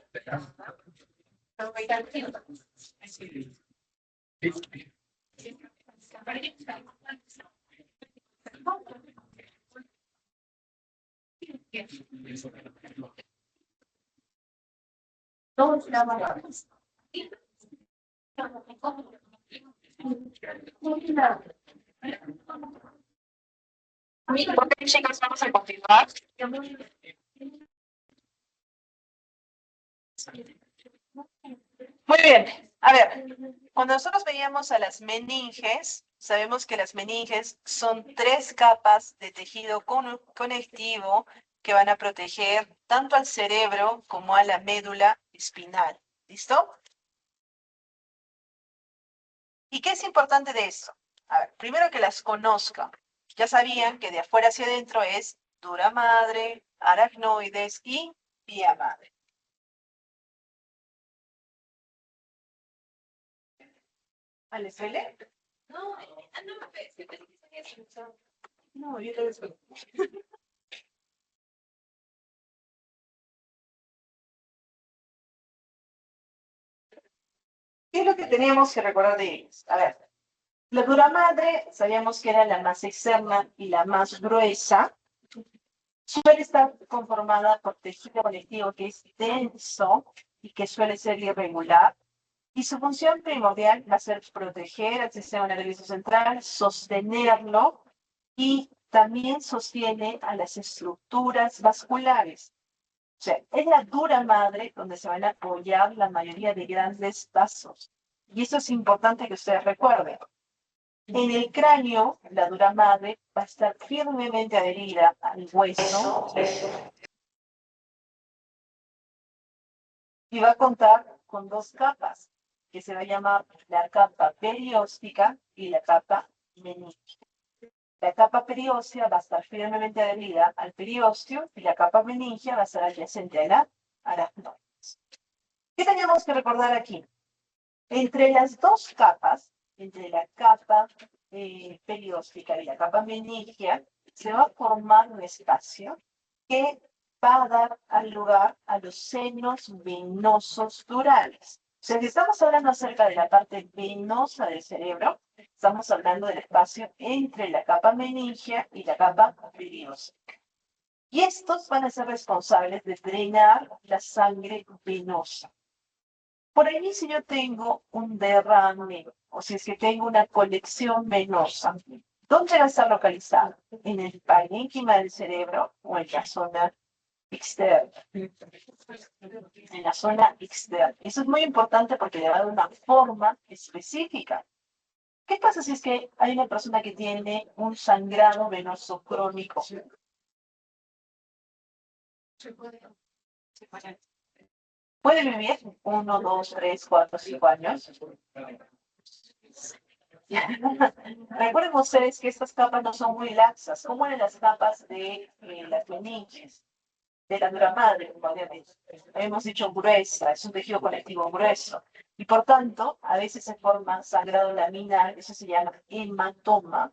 Chicos, vamos a continuar. Muy bien. A ver, cuando nosotros veíamos a las meninges, sabemos que las meninges son 3 capas de tejido conectivo que van a proteger tanto al cerebro como a la médula espinal. ¿Listo? ¿Y qué es importante de esto? A ver, primero que las conozcan. Ya sabían que de afuera hacia adentro es dura madre, aracnoides y vía madre. ¿Alefele? No, no, es que te dicen eso. No, yo te lo explico. ¿Qué es lo que teníamos que recordar de ellos? A ver, la dura madre sabíamos que era la más externa y la más gruesa. Suele estar conformada por tejido conectivo que es denso y que suele ser irregular. Y su función primordial va a ser proteger al sistema nervioso central, sostenerlo y también sostiene a las estructuras vasculares. O sea, es la dura madre donde se van a apoyar la mayoría de grandes vasos. Y eso es importante que ustedes recuerden. En el cráneo, la dura madre va a estar firmemente adherida al hueso y va a contar con dos capas, que se va a llamar la capa perióstica y la capa meningia. La capa perióstea va a estar firmemente adherida al periósteo y la capa meningia va a ser adyacente a la aracnoides. ¿Qué tenemos que recordar aquí? Entre las dos capas, entre la capa perióstica y la capa meningia, se va a formar un espacio que va a dar al lugar a los senos venosos durales. O sea, si estamos hablando acerca de la parte venosa del cerebro, estamos hablando del espacio entre la capa meningia y la capa perióstica. Y estos van a ser responsables de drenar la sangre venosa. Por ahí, si yo tengo un derrame, o si es que tengo una colección venosa, ¿dónde va a estar localizada? ¿En el parénquima del cerebro o en la zona externa? En la zona externa. Eso es muy importante porque le va a dar una forma específica. ¿Qué pasa si es que hay una persona que tiene un sangrado venoso crónico? ¿Puede vivir 1, 2, 3, 4, 5 años? Recuerden ustedes que estas capas no son muy laxas, como en las capas de las meninges, de la dura madre, obviamente. Hemos dicho gruesa, es un tejido conectivo grueso. Y por tanto, a veces se forma sangrado laminar, eso se llama hematoma.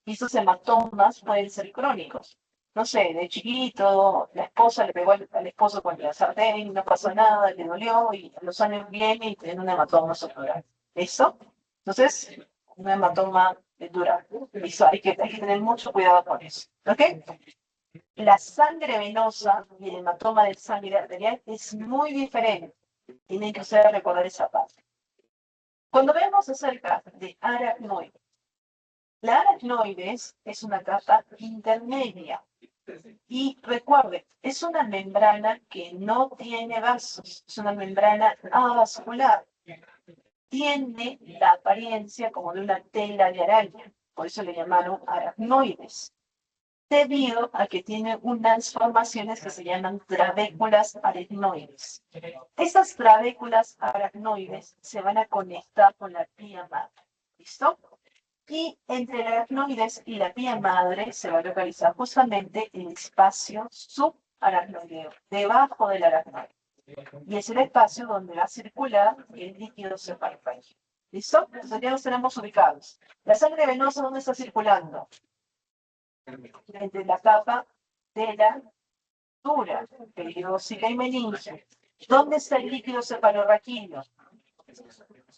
Y estos hematomas pueden ser crónicos. No sé, de chiquito, la esposa le pegó al esposo con la sartén, no pasó nada, le dolió, y a los años viene y tiene un hematoma subdural. ¿Eso? Entonces, un hematoma dural. Eso hay que tener mucho cuidado con eso. ¿Ok? La sangre venosa y el hematoma de sangre arterial es muy diferente. Tienen que ustedes recordar esa parte. Cuando vemos acerca de aracnoides, la aracnoides es una capa intermedia. Y recuerden, es una membrana que no tiene vasos, es una membrana avascular. Tiene la apariencia como de una tela de araña, por eso le llamaron aracnoides, debido a que tiene unas formaciones que se llaman trabéculas aracnoides. Estas trabéculas aracnoides se van a conectar con la pía madre. ¿Listo? Y entre la aracnoides y la pía madre se va a localizar justamente el espacio subaracnoideo, debajo del aracnoide. Y es el espacio donde va a circular el líquido cefalorraquídeo. ¿Listo? Entonces ya nos tenemos ubicados. La sangre venosa, ¿dónde está circulando? Entre la capa de la dura, perióstica y meningia. ¿Dónde está el líquido cefalorraquídeo?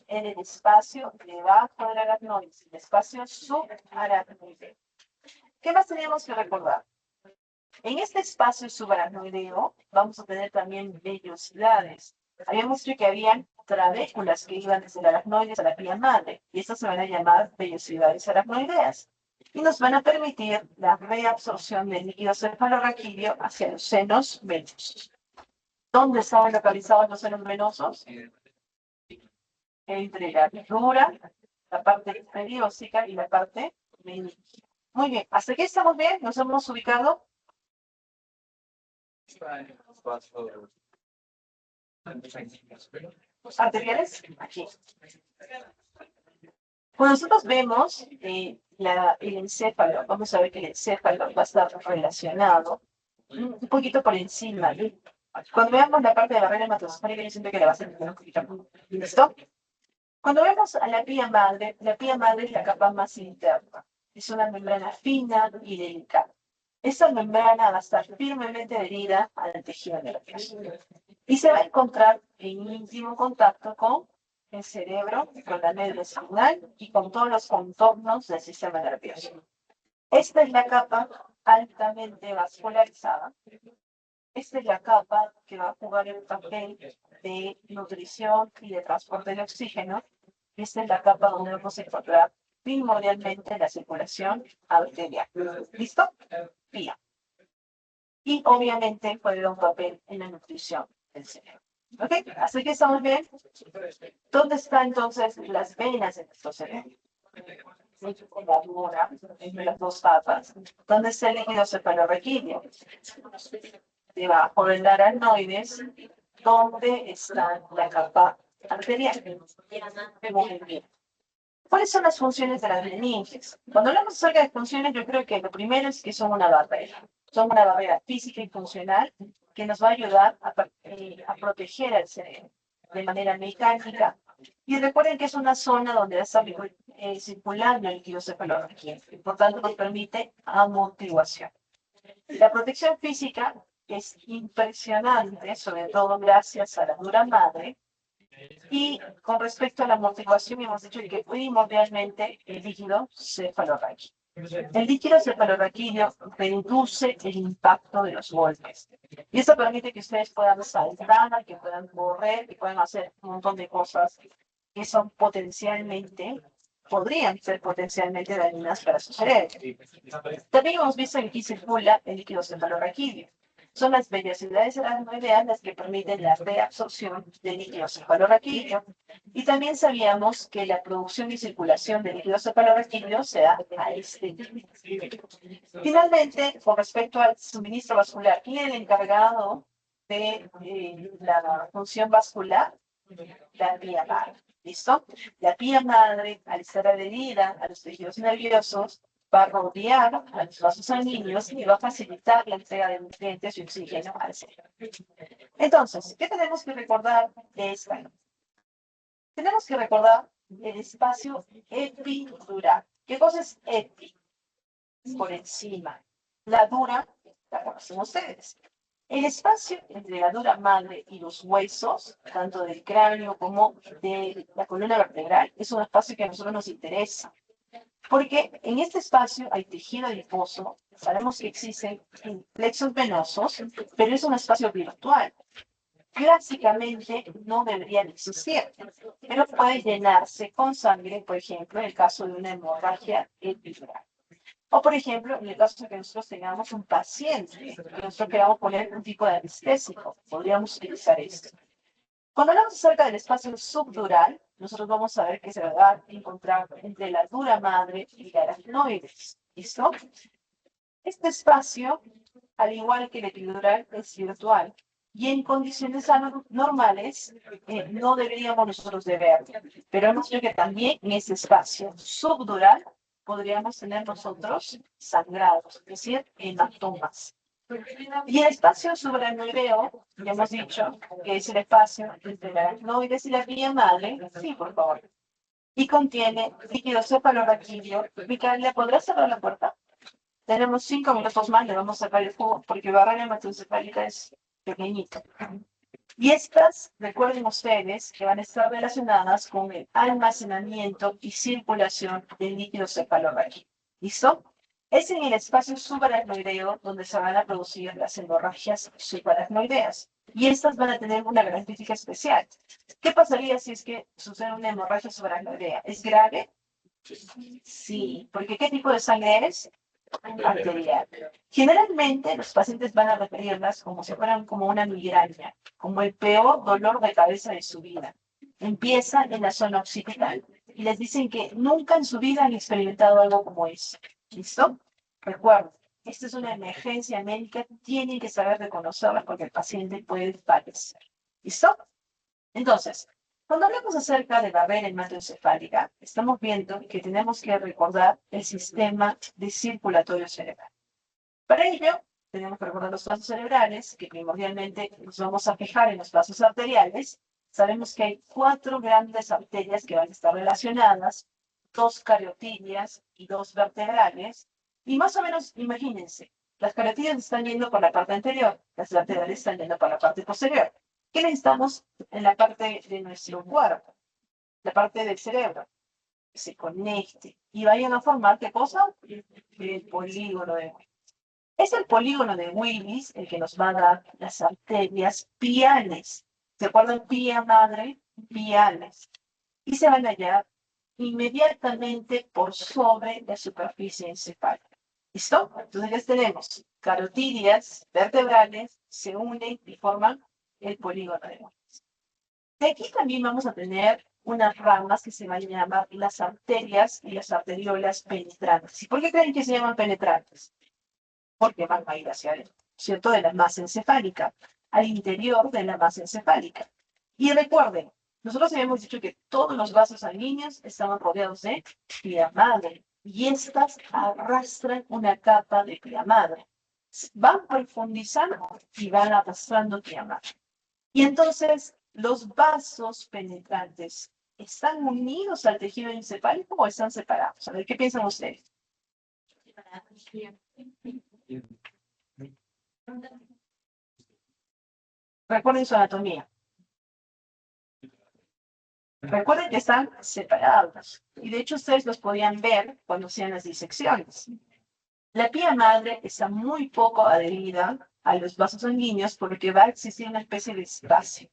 En el espacio debajo del aracnoide, el espacio subaracnoideo. ¿Qué más teníamos que recordar? En este espacio subaracnoideo vamos a tener también vellosidades. Habíamos dicho que habían trabéculas que iban desde el aracnoide a la pía madre, y estas se van a llamar vellosidades aracnoideas. Y nos van a permitir la reabsorción del líquido cefalorraquídeo hacia los senos venosos. ¿Dónde estaban localizados los senos venosos? Entre la dura, la parte perióstica y la parte meningia. Muy bien, ¿hasta aquí estamos bien? ¿Nos hemos ubicado? ¿Arteriales? Aquí. Cuando nosotros vemos el encéfalo, vamos a ver que el encéfalo va a estar relacionado un poquito por encima. Cuando veamos la parte de barrera hematosférica, yo siento que la va a ser un poquito. ¿Listo? Cuando vemos a la pía madre es la capa más interna. Es una membrana fina y delicada. Esa membrana va a estar firmemente adherida al tejido nervioso. Y se va a encontrar en íntimo contacto con el cerebro, con la médula espinal y con todos los contornos del sistema nervioso. Esta es la capa altamente vascularizada. Esta es la capa que va a jugar el papel de nutrición y de transporte de oxígeno. Esta es la capa donde vamos a encontrar primordialmente la circulación arterial. ¿Listo? Vía. Y obviamente juega un papel en la nutrición del cerebro. ¿Ok? Así que estamos bien. ¿Dónde están entonces las venas de nuestro cerebro? La dura, entre las dos capas. ¿Dónde está el líquido cefalorraquídeo? Debajo del aracnoides donde está la capa arterial. Muy bien. ¿Cuáles son las funciones de las meninges? Cuando hablamos acerca de funciones, yo creo que lo primero es que son una barrera. Son una barrera física y funcional que nos va a ayudar a proteger al cerebro de manera mecánica. Y recuerden que es una zona donde está circulando el líquido cefalorraquídeo. Por tanto, nos permite amortiguación. La protección física es impresionante, sobre todo gracias a la dura madre. Y con respecto a la amortiguación, hemos dicho que primordialmente el líquido cefalorraquídeo. El líquido cefalorraquídeo reduce el impacto de los golpes. Y eso permite que ustedes puedan saltar, que puedan correr, que puedan hacer un montón de cosas que son podrían ser potencialmente dañinas para su cerebro. También hemos visto que aquí circula el líquido cefalorraquídeo. Son las vellosidades aracnoideas las que permiten la reabsorción del líquido cefalorraquídeo. Y también sabíamos que la producción y circulación del líquido cefalorraquídeo se da a este nivel. Finalmente, con respecto al suministro vascular, ¿quién es el encargado de la función vascular? La vía madre. ¿Listo? La vía madre, al estar adherida a los tejidos nerviosos, va a rodear a los vasos sanguíneos y va a facilitar la entrega de nutrientes y oxígeno al cerebro. Entonces, ¿qué tenemos que recordar de esta? Tenemos que recordar el espacio epidural. ¿Qué cosa es epi? Por encima. La dura, la conocen ustedes. El espacio entre la dura madre y los huesos, tanto del cráneo como de la columna vertebral, es un espacio que a nosotros nos interesa. Porque en este espacio hay tejido adiposo, sabemos que existen plexos venosos, pero es un espacio virtual. Clásicamente no deberían existir, pero puede llenarse con sangre, por ejemplo, en el caso de una hemorragia epidural. O, por ejemplo, en el caso de que nosotros tengamos un paciente que nosotros queramos poner un tipo de anestésico, podríamos utilizar esto. Cuando hablamos acerca del espacio subdural, nosotros vamos a ver que se va a encontrar entre la dura madre y la aracnoides. ¿Listo? Este espacio, al igual que el epidural, es virtual. Y en condiciones normales no deberíamos nosotros de verlo. Pero hemos visto que también en este espacio subdural podríamos tener nosotros sangrados, es decir, hematomas. Y el espacio subaracnoideo, ya hemos dicho que es el espacio entre la aracnoides y la vía madre, sí, por favor, y contiene líquido cefalorraquídeo. Micaela, ¿le podrás cerrar la puerta? Tenemos 5 minutos más, le vamos a sacar el jugo, porque barrera hematoencefálica es pequeñita. Y estas, recuerden ustedes, que van a estar relacionadas con el almacenamiento y circulación del líquido cefalorraquídeo. ¿Listo? Es en el espacio subaracnoideo donde se van a producir las hemorragias subaracnoideas. Y estas van a tener una característica especial. ¿Qué pasaría si es que sucede una hemorragia subaracnoidea? ¿Es grave? Sí. ¿Porque qué tipo de sangre es? Arterial. Generalmente los pacientes van a referirlas como si fueran como una migraña, como el peor dolor de cabeza de su vida. Empieza en la zona occipital y les dicen que nunca en su vida han experimentado algo como eso. ¿Listo? Recuerden, esta es una emergencia médica, tienen que saber reconocerla porque el paciente puede fallecer. ¿Listo? Entonces, cuando hablamos acerca de barrera hematoencefálica, estamos viendo que tenemos que recordar el sistema de circulatorio cerebral. Para ello, tenemos que recordar los vasos cerebrales, que primordialmente nos vamos a fijar en los vasos arteriales. Sabemos que hay 4 grandes arterias que van a estar relacionadas, 2 cariotidias y 2 vertebrales. Y más o menos, imagínense, las cariotidias están yendo por la parte anterior, las vertebrales están yendo por la parte posterior. ¿Qué necesitamos en la parte de nuestro cuerpo? La parte del cerebro. Que se conecte y vayan a formar, ¿qué cosa? El polígono de Willis. Es el polígono de Willis el que nos va a dar las arterias piales. ¿Se acuerdan? Vía madre, piales. Y se van a hallar inmediatamente por sobre la superficie encefálica. ¿Listo? Entonces ya tenemos carotidias vertebrales, se unen y forman el polígono de Willis. De aquí también vamos a tener unas ramas que se van a llamar las arterias y las arteriolas penetrantes. ¿Y por qué creen que se llaman penetrantes? Porque van a ir hacia adentro, ¿cierto? De la masa encefálica. al interior de la masa encefálica. Y recuerden, nosotros habíamos dicho que todos los vasos sanguíneos estaban rodeados de pía madre y estas arrastran una capa de pía madre. Van profundizando y van arrastrando pía madre. Y entonces los vasos penetrantes ¿están unidos al tejido encefálico o están separados? A ver, ¿qué piensan ustedes? Recuerden su anatomía. Recuerden que están separados. Y de hecho ustedes los podían ver cuando hacían las disecciones. La pía madre está muy poco adherida a los vasos sanguíneos, por lo que va a existir una especie de espacio.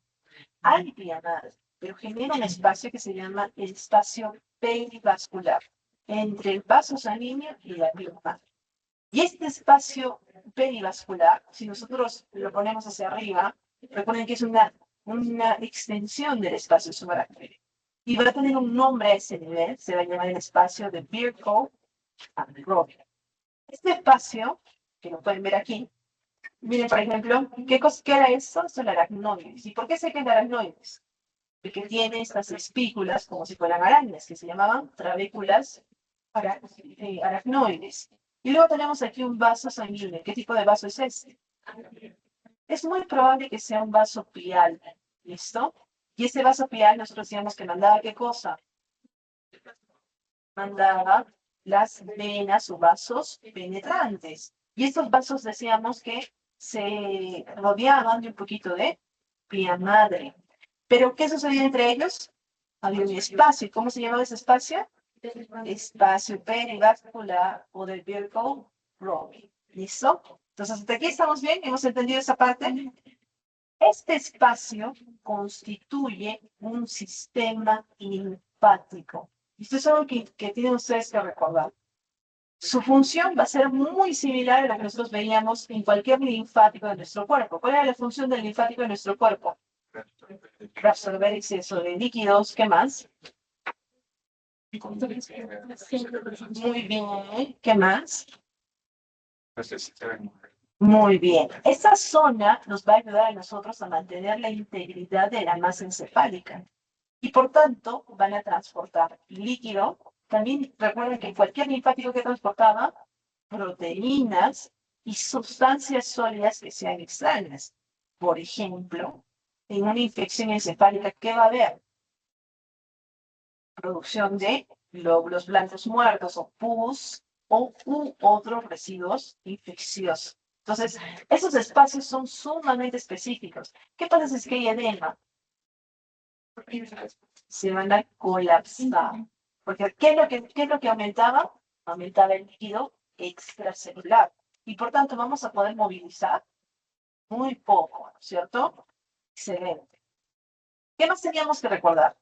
Hay pía madre, pero genera un espacio que se llama el espacio perivascular, entre el vaso sanguíneo y la pía madre. Y este espacio perivascular, si nosotros lo ponemos hacia arriba, recuerden que es una extensión del espacio subaracnoide. Y va a tener un nombre a ese nivel, se va a llamar el espacio de Virchow-Robbie. Este espacio, que lo pueden ver aquí, miren, por ejemplo, ¿qué era esto? Esto es el aracnoides. ¿Y por qué sé que es el aracnoides? Porque tiene estas espículas como si fueran arañas, que se llamaban trabéculas aracnoides. Y luego tenemos aquí un vaso sanguíneo. ¿Qué tipo de vaso es este? Es muy probable que sea un vaso pial. ¿Listo? Y ese vaso pial nosotros decíamos que mandaba ¿qué cosa? Mandaba las venas o vasos penetrantes. Y estos vasos decíamos que se rodeaban de un poquito de pía madre. ¿Pero qué sucedía entre ellos? Había un espacio. ¿Cómo se llamaba ese espacio? Espacio perivascular o del Virchow-Robbie. ¿Listo? Entonces, hasta aquí estamos bien, hemos entendido esa parte. Este espacio constituye un sistema linfático. Esto es algo que tienen ustedes que recordar. Su función va a ser muy similar a la que nosotros veíamos en cualquier linfático de nuestro cuerpo. ¿Cuál es la función del linfático de nuestro cuerpo? Absorber exceso de líquidos. ¿Qué más? Muy bien. ¿Qué más? Muy bien. Esta zona nos va a ayudar a nosotros a mantener la integridad de la masa encefálica. Y por tanto, van a transportar líquido. También recuerden que cualquier linfático que transportaba proteínas y sustancias sólidas que sean extrañas. Por ejemplo, en una infección encefálica, ¿qué va a haber? Producción de glóbulos blancos muertos o pus u otros residuos infecciosos. Entonces, esos espacios son sumamente específicos. ¿Qué pasa si es que hay edema? Se van a colapsar. Porque ¿qué es lo que aumentaba? Aumentaba el líquido extracelular. Y por tanto vamos a poder movilizar muy poco, ¿no es cierto? Excelente. ¿Qué más teníamos que recordar?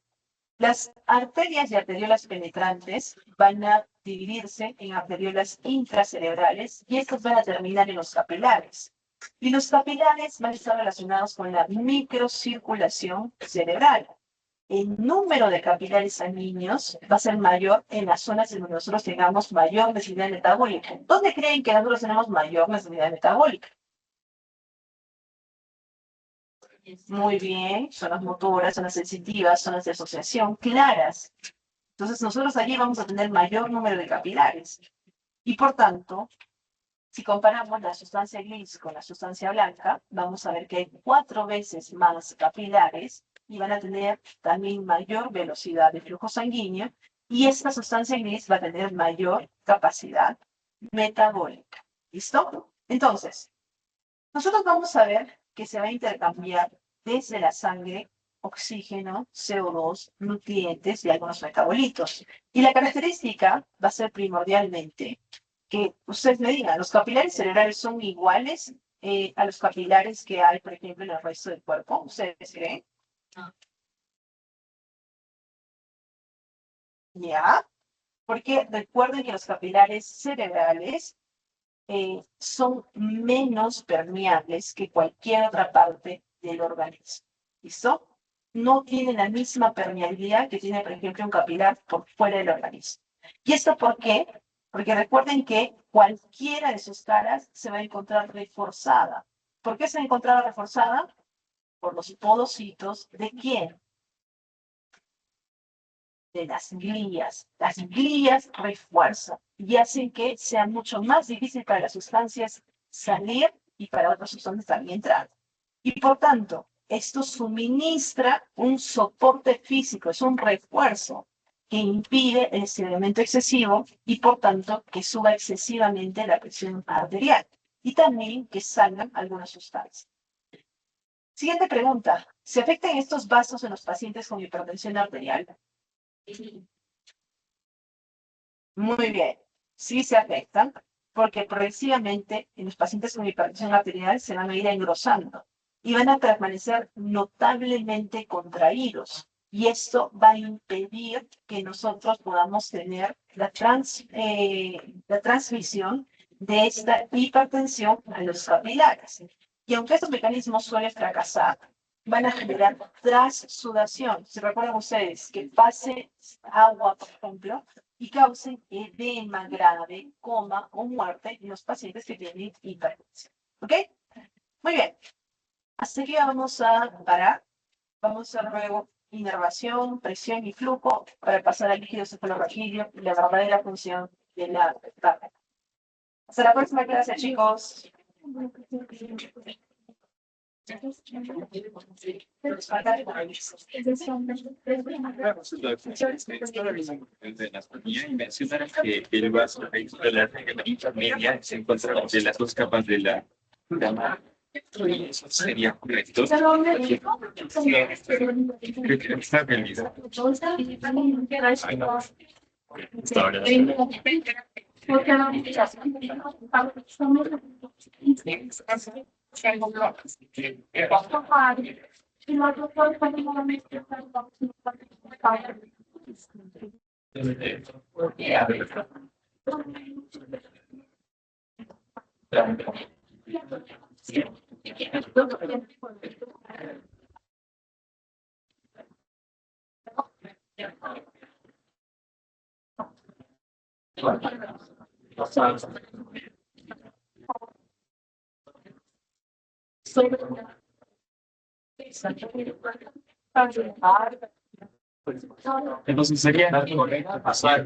Las arterias y arteriolas penetrantes van a dividirse en arteriolas intracerebrales y estas van a terminar en los capilares. Y los capilares van a estar relacionados con la microcirculación cerebral. El número de capilares sanguíneos va a ser mayor en las zonas en donde nosotros tengamos mayor necesidad metabólica. ¿Dónde creen que nosotros tenemos mayor necesidad metabólica? Muy bien, zonas motoras, zonas sensitivas, zonas de asociación claras. Entonces nosotros allí vamos a tener mayor número de capilares. Y por tanto, si comparamos la sustancia gris con la sustancia blanca, vamos a ver que hay 4 veces más capilares y van a tener también mayor velocidad de flujo sanguíneo. Y esta sustancia gris va a tener mayor capacidad metabólica. ¿Listo? Entonces, nosotros vamos a ver que se va a intercambiar desde la sangre oxígeno, CO2, nutrientes y algunos metabolitos. Y la característica va a ser primordialmente que ustedes me digan, ¿los capilares cerebrales son iguales a los capilares que hay, por ejemplo, en el resto del cuerpo? ¿Ustedes creen? ¿Ya? Porque recuerden que los capilares cerebrales son menos permeables que cualquier otra parte del organismo. ¿Listo? No tienen la misma permeabilidad que tiene, por ejemplo, un capilar por fuera del organismo. ¿Y esto por qué? Porque recuerden que cualquiera de sus caras se va a encontrar reforzada ¿Por qué se encontraba reforzada? Por los podocitos ¿de quién? De las glías. Las glías refuerzan y hacen que sea mucho más difícil para las sustancias salir y para otras sustancias también entrar. Y por tanto, esto suministra un soporte físico, es un refuerzo que impide el estiramiento excesivo y por tanto que suba excesivamente la presión arterial y también que salgan algunas sustancias. Siguiente pregunta. ¿Se afectan estos vasos en los pacientes con hipertensión arterial? Muy bien. Sí se afectan porque progresivamente en los pacientes con hipertensión arterial se van a ir engrosando y van a permanecer notablemente contraídos. Y esto va a impedir que nosotros podamos tener la transmisión de esta hipertensión a los capilares. Y aunque estos mecanismos suelen fracasar, van a generar transsudación. ¿Se recuerdan ustedes que pase agua, por ejemplo, y causen edema grave, coma o muerte en los pacientes que tienen hipertensión? ¿Ok? Muy bien. Hasta aquí vamos a parar. Vamos a hacer luego inervación, presión y flujo para pasar al líquido cefalorraquídeo y la verdadera función de la tabla. Hasta la próxima clase, chicos. De la astronomía y mencionaron que el vaso de la regla intermedia se encuentra entre las dos capas de la cama. Eso sería correcto. Creo que está realidad. Entonces sería correcto pasar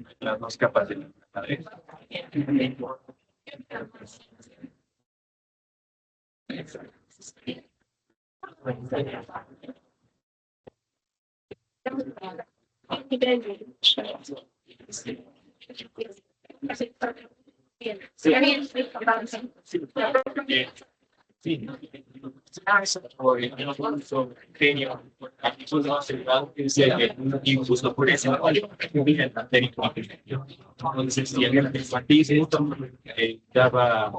las dos capas de la pared. Sí. Incluso por eso, entonces, si el desmatismo daba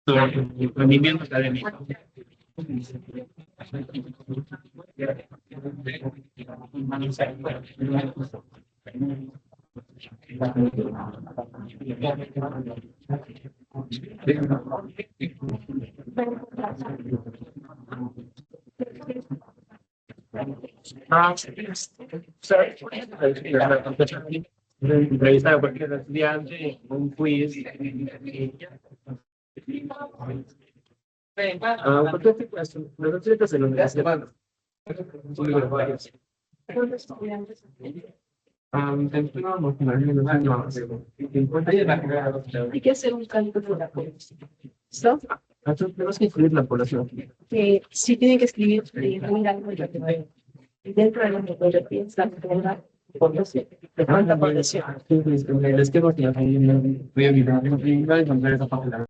su rendimiento académico. Entrevistar a cualquier estudiante, un quiz. ¿Por qué tipo de los estudiantes en la universidad? Hay que hacer un cálculo de la población. ¿Listo? Tenemos que incluir la población. Que sí tienen que escribir algo dentro de la metodología está la población. Les quedo que voy a mirar, voy a encontrar esa página.